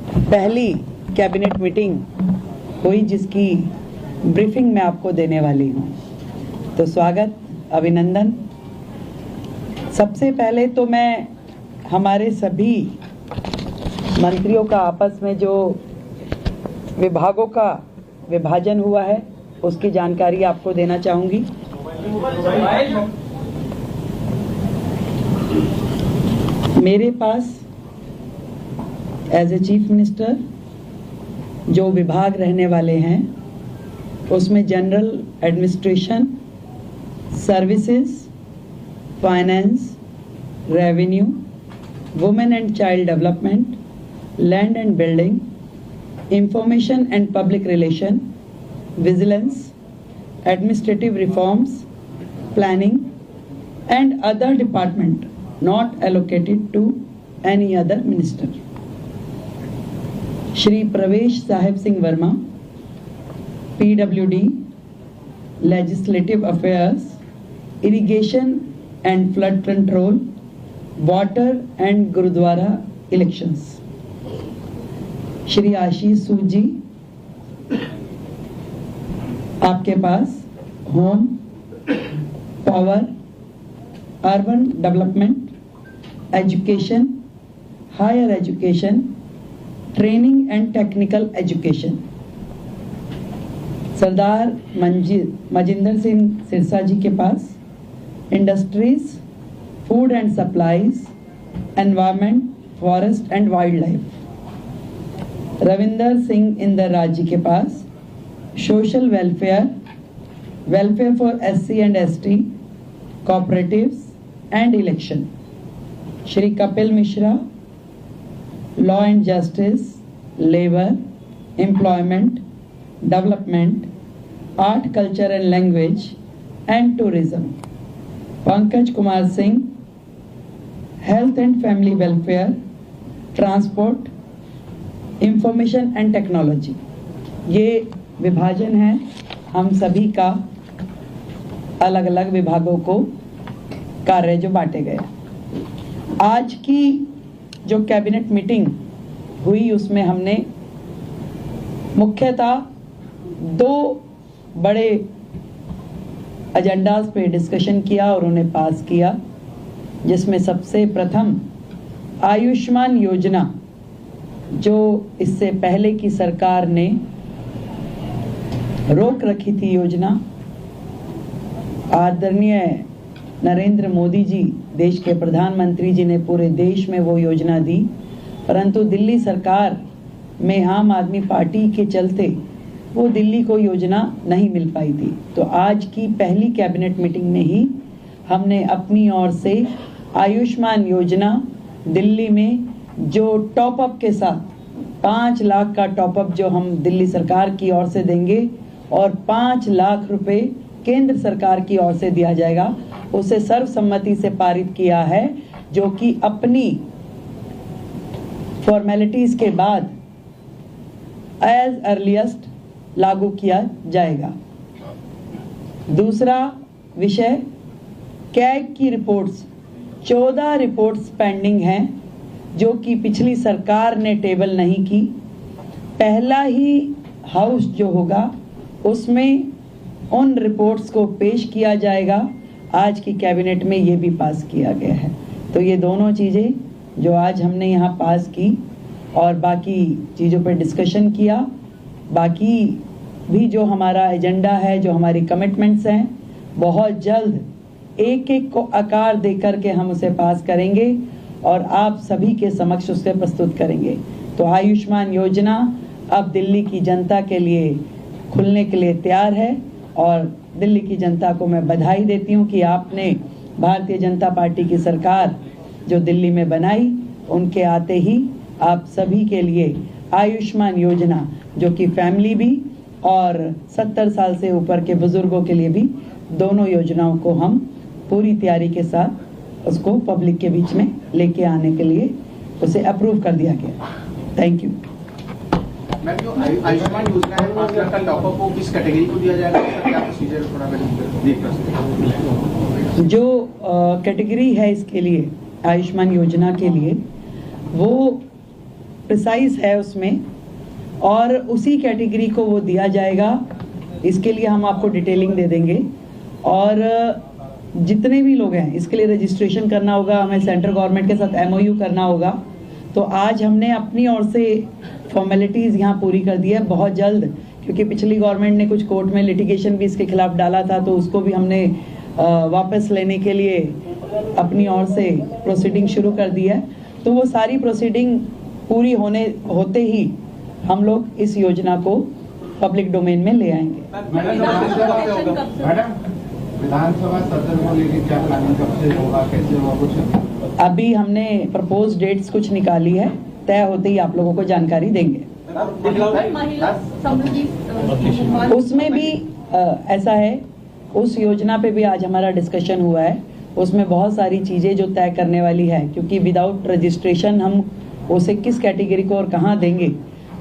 पहली कैबिनेट मीटिंग हुई जिसकी ब्रीफिंग मैं आपको देने वाली हूँ। तो स्वागत, अभिनंदन। सबसे पहले तो मैं हमारे सभी मंत्रियों का आपस में जो विभागों का विभाजन हुआ है उसकी जानकारी आपको देना चाहूँगी। मेरे पास एज ए चीफ मिनिस्टर जो विभाग रहने वाले हैं उसमें general administration, services, finance, revenue, women and child development, land and building, information and public relation, vigilance, administrative reforms, planning and other department not allocated to any other minister. Shri Pravesh Sahib Singh Verma, PWD, Legislative Affairs, Irrigation and Flood Control, Water and Gurudwara Elections. Shri Ashish Sood जी, आपके पास home, power, urban development, education, higher education, training and technical education. Sardar Manjinder Singh Sirsa ji के पास industries, food and supplies, environment, forest and wildlife. Ravinder Singh Indraj ji के पास social welfare, welfare for SC and ST, cooperatives and election. Shri Kapil Mishra, law and justice, labour, employment, development, art, culture and language and tourism. Pankaj Kumar Singh, health and family welfare, transport, information and technology. ये विभाजन है हम सभी का, अलग अलग विभागों को कार्य जो बांटे गए। आज की जो कैबिनेट मीटिंग हुई उसमें हमने मुख्यतः 2 बड़े एजेंडास पे डिस्कशन किया और उन्हें पास किया, जिसमें सबसे प्रथम आयुष्मान योजना, जो इससे पहले की सरकार ने रोक रखी थी योजना। आदरणीय नरेंद्र मोदी जी, देश के प्रधानमंत्री जी ने पूरे देश में वो योजना दी, परंतु दिल्ली सरकार में आम आदमी पार्टी के चलते वो दिल्ली को योजना नहीं मिल पाई थी। तो आज की पहली कैबिनेट मीटिंग में ही हमने अपनी ओर से आयुष्मान योजना दिल्ली में जो टॉपअप के साथ 5 लाख का टॉपअप जो हम दिल्ली सरकार की ओर से देंगे और 5 लाख रुपए केंद्र सरकार की ओर से दिया जाएगा, उसे सर्वसम्मति से पारित किया है, जो कि अपनी फॉर्मेलिटीज के बाद एज अर्लीस्ट लागू किया जाएगा। दूसरा विषय, कैग की रिपोर्ट्स, 14 रिपोर्ट्स पेंडिंग हैं जो कि पिछली सरकार ने टेबल नहीं की। पहला ही हाउस जो होगा उसमें उन रिपोर्ट्स को पेश किया जाएगा। आज की कैबिनेट में ये भी पास किया गया है। तो ये दोनों चीज़ें जो आज हमने यहाँ पास की और बाकी चीज़ों पर डिस्कशन किया, बाकी भी जो हमारा एजेंडा है, जो हमारी कमिटमेंट्स हैं, बहुत जल्द एक एक को आकार दे करके हम उसे पास करेंगे और आप सभी के समक्ष उसे प्रस्तुत करेंगे। तो आयुष्मान योजना अब दिल्ली की जनता के लिए खुलने के लिए तैयार है और दिल्ली की जनता को मैं बधाई देती हूँ कि आपने भारतीय जनता पार्टी की सरकार जो दिल्ली में बनाई, उनके आते ही आप सभी के लिए आयुष्मान योजना, जो कि फैमिली भी और 70 साल से ऊपर के बुजुर्गों के लिए भी, दोनों योजनाओं को हम पूरी तैयारी के साथ उसको पब्लिक के बीच में लेके आने के लिए उसे अप्रूव कर दिया गया। Thank you. मैम, जो आयुष्मान योजना है 5 लाख का टॉपअप, वो किस कैटेगरी को दिया जाएगा, क्या प्रोसीजर थोड़ा देख सकते हैं? जो कैटेगरी है इसके लिए, आयुष्मान योजना के लिए, वो प्रिसाइज है उसमें और उसी कैटेगरी को वो दिया जाएगा। इसके लिए हम आपको डिटेलिंग दे देंगे और जितने भी लोग हैं इसके लिए रजिस्ट्रेशन करना होगा, हमें सेंट्रल गवर्नमेंट के साथ MOU करना होगा। तो आज हमने अपनी ओर से फॉर्मेलिटीज़ यहाँ पूरी कर दी है। बहुत जल्द, क्योंकि पिछली गवर्नमेंट ने कुछ कोर्ट में लिटिगेशन भी इसके खिलाफ डाला था, तो उसको भी हमने वापस लेने के लिए अपनी ओर से प्रोसीडिंग शुरू कर दी है। तो वो सारी प्रोसीडिंग पूरी होते ही हम लोग इस योजना को पब्लिक डोमेन में ले आएंगे। मैडम, विधानसभा सत्र को लेकर क्या प्लानिंग, कब से होगा, कैसे होगा, कुछ अभी हमने प्रपोज डेट्स कुछ निकाली है, तय होते ही आप लोगों को जानकारी देंगे। उसमें भी ऐसा है, उस योजना पे भी आज हमारा डिस्कशन हुआ है। उसमें बहुत सारी चीजें जो तय करने वाली है, क्योंकि विदाउट रजिस्ट्रेशन हम उसे किस कैटेगरी को और कहाँ देंगे,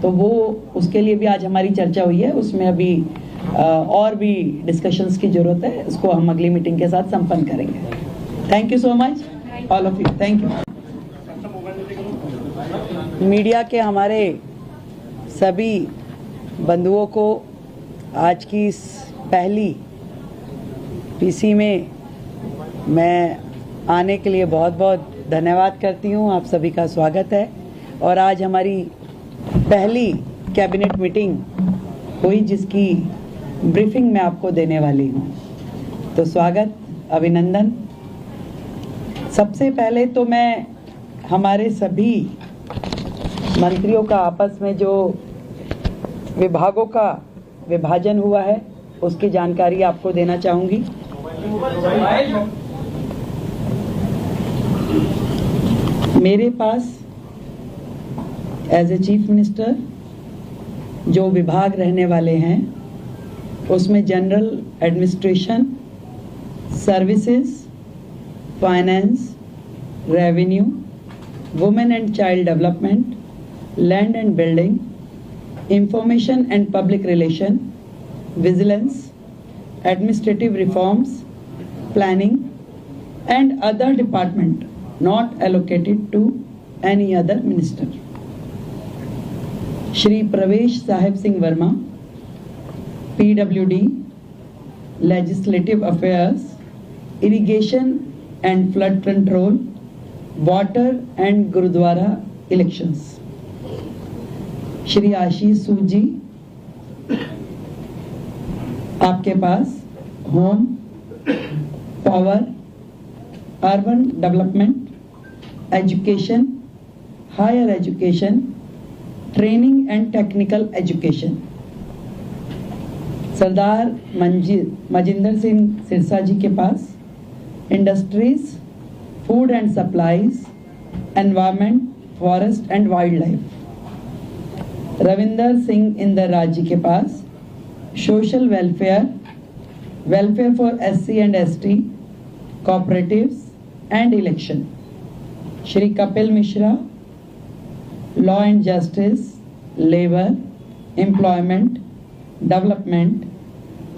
तो वो उसके लिए भी आज हमारी चर्चा हुई है। उसमें अभी और भी डिस्कशंस की जरूरत है, उसको हम अगली मीटिंग के साथ संपन्न करेंगे। Thank you so much all of you, thank you. Media के हमारे सभी बंधुओं को आज की इस पहली पीसी में मैं आने के लिए बहुत बहुत धन्यवाद करती हूँ। आप सभी का स्वागत है। और आज हमारी पहली कैबिनेट मीटिंग हुई, जिसकी ब्रीफिंग मैं आपको देने वाली हूँ। तो स्वागत, अभिनंदन। सबसे पहले तो मैं हमारे सभी मंत्रियों का आपस में जो विभागों का विभाजन हुआ है उसकी जानकारी आपको देना चाहूँगी। मेरे पास एज ए चीफ मिनिस्टर जो विभाग रहने वाले हैं उसमें general administration, services, finance, revenue, women and child development, land and building, information and public relation, vigilance, administrative reforms, planning and other department not allocated to any other minister. Shri Pravesh Sahib Singh Verma, PWD, Legislative Affairs, Irrigation and Flood Control, Water and Gurudwara Elections. Shri Ashish Sood जी, आपके पास home, power, urban development, education, higher education, training and technical education. Sardar Manjinder Singh Sirsa ji के पास industries, food and supplies, environment, forest and wildlife. Ravinder Singh Inder ji के पास social welfare, welfare for SC and ST, cooperatives and election. Shri Kapil Mishra, law and justice, labour, employment, development,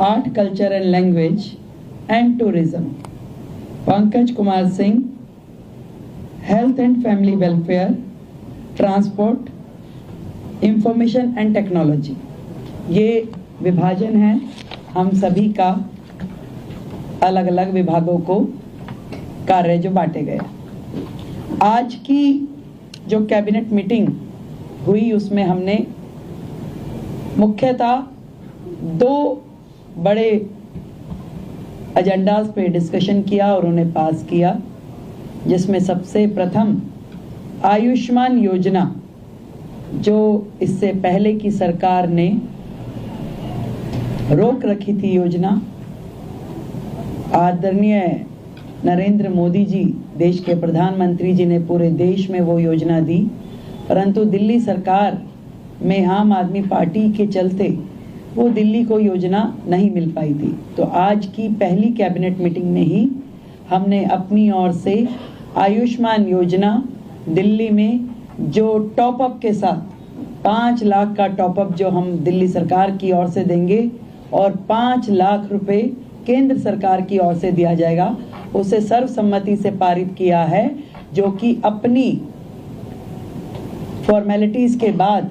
art, culture and language and tourism. Pankaj Kumar Singh, health and family welfare, transport, information and technology. ये विभाजन है हम सभी का, अलग अलग विभागों को कार्य जो बांटे गए। आज की जो कैबिनेट मीटिंग हुई उसमें हमने मुख्यतः दो बड़े एजेंडास पे डिस्कशन किया और उन्हें पास किया, जिसमें सबसे प्रथम आयुष्मान योजना, जो इससे पहले की सरकार ने रोक रखी थी योजना। आदरणीय नरेंद्र मोदी जी, देश के प्रधानमंत्री जी ने पूरे देश में वो योजना दी, परंतु दिल्ली सरकार में आम आदमी पार्टी के चलते वो दिल्ली को योजना नहीं मिल पाई थी। तो आज की पहली कैबिनेट मीटिंग में ही हमने अपनी ओर से आयुष्मान योजना दिल्ली में जो टॉपअप के साथ 5 लाख का टॉपअप जो हम दिल्ली सरकार की ओर से देंगे और 5 लाख रुपए केंद्र सरकार की ओर से दिया जाएगा, उसे सर्वसम्मति से पारित किया है, जो कि अपनी फॉर्मेलिटीज के बाद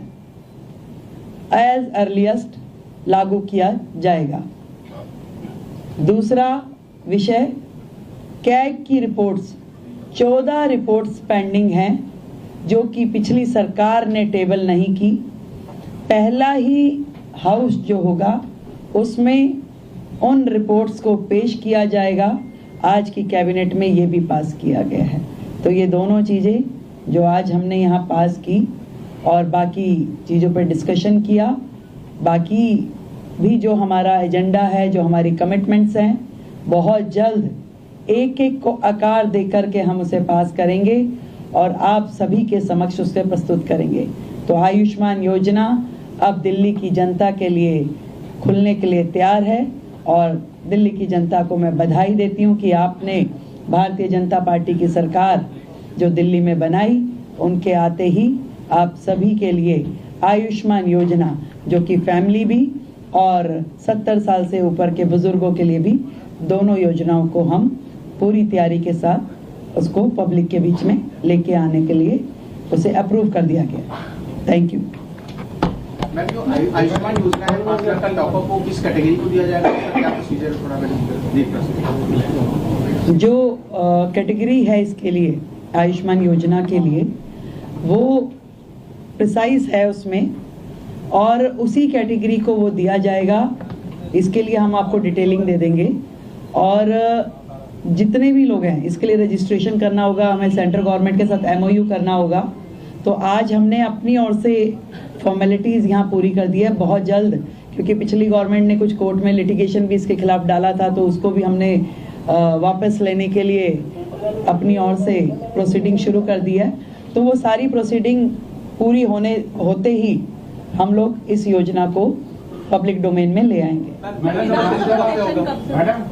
एज अर्लीस्ट लागू किया जाएगा। दूसरा विषय, कैग की रिपोर्ट्स, 14 रिपोर्ट्स पेंडिंग हैं जो कि पिछली सरकार ने टेबल नहीं की। पहला ही हाउस जो होगा उसमें उन रिपोर्ट्स को पेश किया जाएगा। आज की कैबिनेट में ये भी पास किया गया है। तो ये दोनों चीज़ें जो आज हमने यहाँ पास की, और बाकी चीज़ों पर डिस्कशन किया। बाकी भी जो हमारा एजेंडा है, जो हमारी कमिटमेंट्स हैं, बहुत जल्द एक एक को आकार दे करके हम उसे पास करेंगे और आप सभी के समक्ष उसे प्रस्तुत करेंगे। तो आयुष्मान योजना अब दिल्ली की जनता के लिए खुलने के लिए तैयार है और दिल्ली की जनता को मैं बधाई देती हूँ कि आपने भारतीय जनता पार्टी की सरकार जो दिल्ली में बनाई, उनके आते ही आप सभी के लिए आयुष्मान योजना, जो कि फैमिली भी और 70 साल से ऊपर के बुजुर्गों के लिए भी, दोनों योजनाओं को हम पूरी तैयारी के साथ उसको पब्लिक के बीच में लेके आने के लिए उसे अप्रूव कर दिया गया। Thank you. मैम, जो आयुष्मान योजना है 5 लाख का टॉपअप वो किस कैटेगरी को दिया जाएगा, क्या प्रोसीजर थोड़ा देख सकते? जो कैटेगरी है इसके लिए, आयुष्मान योजना के लिए, वो प्रिसाइज है उसमें और उसी कैटेगरी को वो दिया जाएगा। इसके लिए हम आपको डिटेलिंग दे देंगे और जितने भी लोग हैं इसके लिए रजिस्ट्रेशन करना होगा, हमें सेंट्रल गवर्नमेंट के साथ MOU करना होगा। तो आज हमने अपनी ओर से फॉर्मेलिटीज़ यहाँ पूरी कर दी है। बहुत जल्द, क्योंकि पिछली गवर्नमेंट ने कुछ कोर्ट में लिटिगेशन भी इसके खिलाफ डाला था, तो उसको भी हमने वापस लेने के लिए अपनी ओर से प्रोसीडिंग शुरू कर दी है। तो वो सारी प्रोसीडिंग पूरी होते ही हम लोग इस योजना को पब्लिक डोमेन में ले आएंगे। मैडम,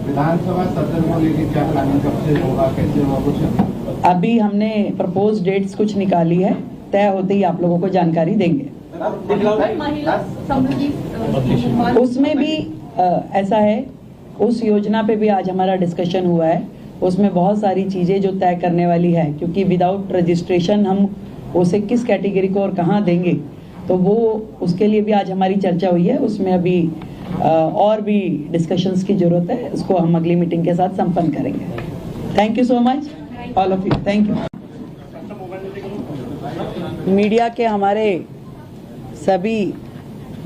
विधानसभा सत्र को लेकर क्या प्लानिंग, कब से होगा, कैसे होगा, कुछ अभी हमने प्रपोज डेट्स कुछ निकाली है, तय होते ही आप लोगों को जानकारी देंगे। उसमें भी ऐसा है, उस योजना पे भी आज हमारा डिस्कशन हुआ है। उसमें बहुत सारी चीज़ें जो तय करने वाली है, क्योंकि विदाउट रजिस्ट्रेशन हम उसे किस कैटेगरी को और कहाँ देंगे, तो वो उसके लिए भी आज हमारी चर्चा हुई है। उसमें अभी और भी डिस्कशंस की जरूरत है, उसको हम अगली मीटिंग के साथ संपन्न करेंगे। Thank you so much all of you. Thank you. Media के हमारे सभी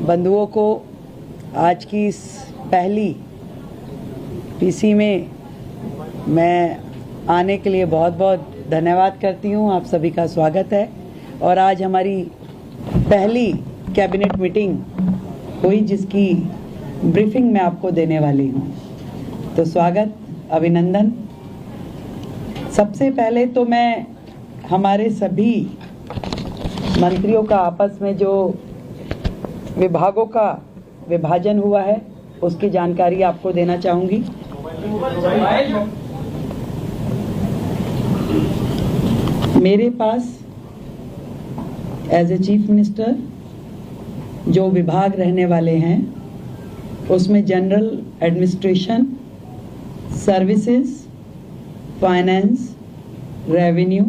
बंधुओं को आज की इस पहली PC में मैं आने के लिए बहुत बहुत धन्यवाद करती हूँ। आप सभी का स्वागत है। और आज हमारी पहली कैबिनेट मीटिंग हुई, जिसकी ब्रीफिंग मैं आपको देने वाली हूँ। तो स्वागत, अभिनंदन। सबसे पहले तो मैं हमारे सभी मंत्रियों का आपस में जो विभागों का विभाजन हुआ है उसकी जानकारी आपको देना चाहूँगी। मेरे पास एज ए चीफ मिनिस्टर जो विभाग रहने वाले हैं उसमें general administration, services, finance, revenue,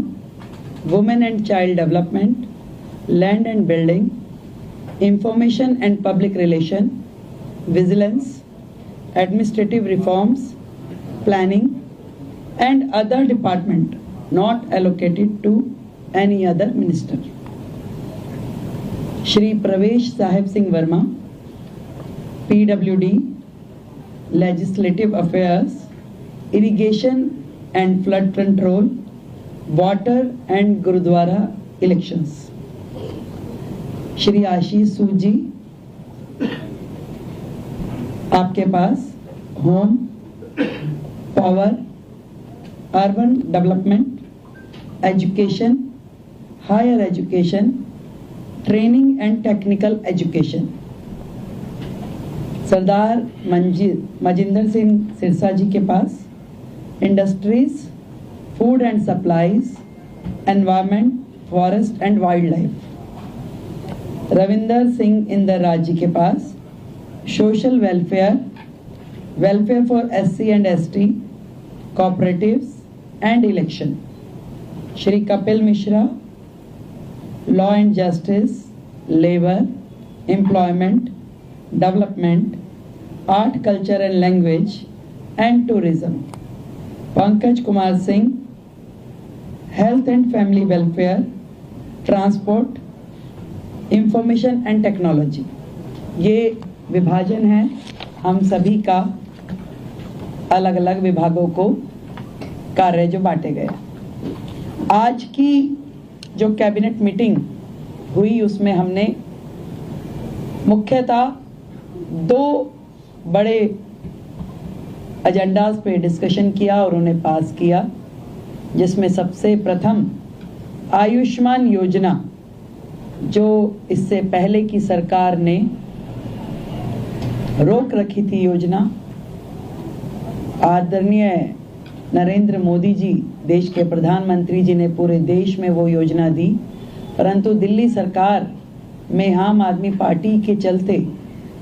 women and child development, land and building, information and public relation, vigilance, administrative reforms, planning and other department not allocated to any other minister. Shri Pravesh Sahib Singh Verma, PWD, Legislative Affairs, Irrigation and Flood Control, Water and Gurudwara Elections. Shri Ashish Sood जी, आपके पास home, power, urban development, education, higher education, training and technical education. Sardar Manjinder Singh Sirsa ji के पास industries, food and supplies, environment, forest and wildlife. Ravinder Singh Inder ji के पास social welfare, welfare for SC and ST, cooperatives and election. Shri Kapil Mishra, law and justice, labor, employment, development, art, culture and language, and tourism. Pankaj Kumar Singh, health and family welfare, transport, information and technology. ये विभाजन है हम सभी का, अलग अलग विभागों को कार्य जो बांटे गए। आज की जो कैबिनेट मीटिंग हुई उसमें हमने मुख्यतः 2 बड़े एजेंडाज पे डिस्कशन किया और उन्हें पास किया, जिसमें सबसे प्रथम आयुष्मान योजना, जो इससे पहले की सरकार ने रोक रखी थी योजना। आदरणीय नरेंद्र मोदी जी, देश के प्रधानमंत्री जी ने पूरे देश में वो योजना दी, परंतु दिल्ली सरकार में आम आदमी पार्टी के चलते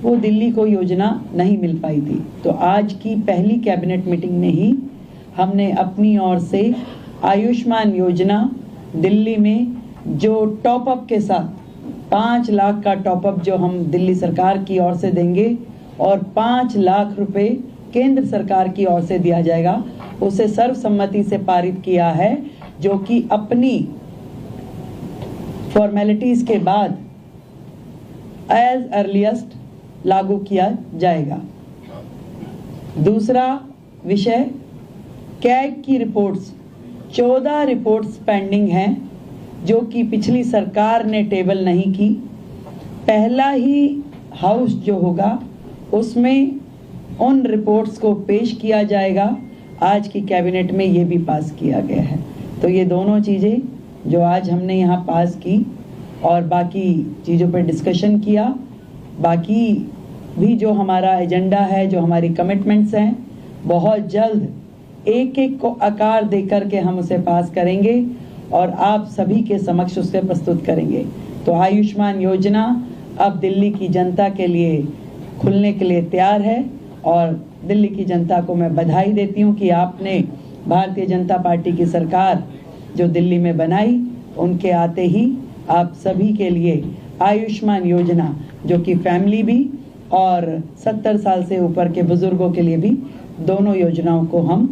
वो दिल्ली को योजना नहीं मिल पाई थी। तो आज की पहली कैबिनेट मीटिंग में ही हमने अपनी ओर से आयुष्मान योजना दिल्ली में जो टॉप अप के साथ 5 लाख का टॉप अप जो हम दिल्ली सरकार की ओर से देंगे और 5 लाख रुपए केंद्र सरकार की ओर से दिया जाएगा, उसे सर्वसम्मति से पारित किया है, जो कि अपनी फॉर्मेलिटीज के बाद एज अर्लीस्ट लागू किया जाएगा। दूसरा विषय, कैग की रिपोर्ट्स, 14 रिपोर्ट्स पेंडिंग हैं, जो कि पिछली सरकार ने टेबल नहीं की। पहला ही हाउस जो होगा उसमें उन रिपोर्ट्स को पेश किया जाएगा। आज की कैबिनेट में ये भी पास किया गया है। तो ये दोनों चीज़ें जो आज हमने यहाँ पास की और बाकी चीज़ों पर डिस्कशन किया, बाकी भी जो हमारा एजेंडा है, जो हमारी कमिटमेंट्स हैं, बहुत जल्द एक एक को आकार दे करके हम उसे पास करेंगे और आप सभी के समक्ष उसे प्रस्तुत करेंगे। तो आयुष्मान योजना अब दिल्ली की जनता के लिए खुलने के लिए तैयार है और दिल्ली की जनता को मैं बधाई देती हूँ कि आपने भारतीय जनता पार्टी की सरकार जो दिल्ली में बनाई, उनके आते ही आप सभी के लिए आयुष्मान योजना, जो कि फैमिली भी और 70 साल से ऊपर के बुजुर्गों के लिए भी, दोनों योजनाओं को हम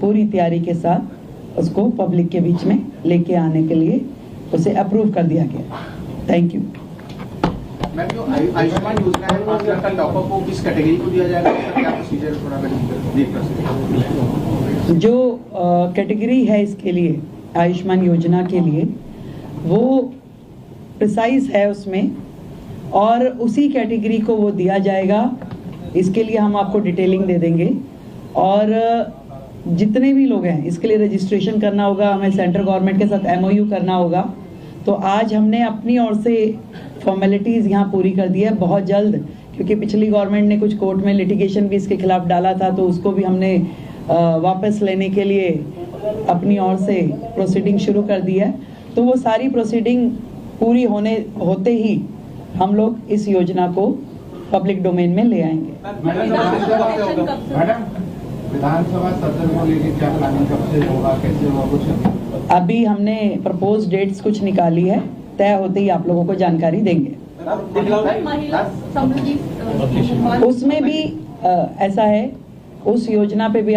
पूरी तैयारी के साथ उसको पब्लिक के बीच में लेके आने के लिए उसे अप्रूव कर दिया गया। Thank you. मैम, जो आयुष्मान योजना है 5 लाख का टॉपअप, वो किस कैटेगरी को दिया जाएगा, क्या प्रोसीजर थोड़ा ब्रीफ कर सकते हैं? जो कैटेगरी है इसके लिए, आयुष्मान योजना के लिए, वो प्रिसाइज है उसमें और उसी कैटेगरी को वो दिया जाएगा। इसके लिए हम आपको डिटेलिंग दे देंगे और जितने भी लोग हैं इसके लिए रजिस्ट्रेशन करना होगा, हमें सेंट्रल गवर्नमेंट के साथ MOU करना होगा। तो आज हमने अपनी ओर से फॉर्मेलिटीज़ यहाँ पूरी कर दी है। बहुत जल्द, क्योंकि पिछली गवर्नमेंट ने कुछ कोर्ट में लिटिगेशन भी इसके खिलाफ डाला था, तो उसको भी हमने वापस लेने के लिए अपनी ओर से प्रोसीडिंग शुरू कर दी है। तो वो सारी प्रोसीडिंग पूरी होते ही हम लोग इस योजना को पब्लिक डोमेन में ले आएंगे। मैडम, विधानसभा सत्र को लेकर क्या प्लानिंग, कब से होगा, कैसे होगा, कुछ अभी हमने प्रपोज डेट्स कुछ निकाली है, तय होते ही आप लोगों को जानकारी देंगे। उसमें भी ऐसा है, उस योजना पे भी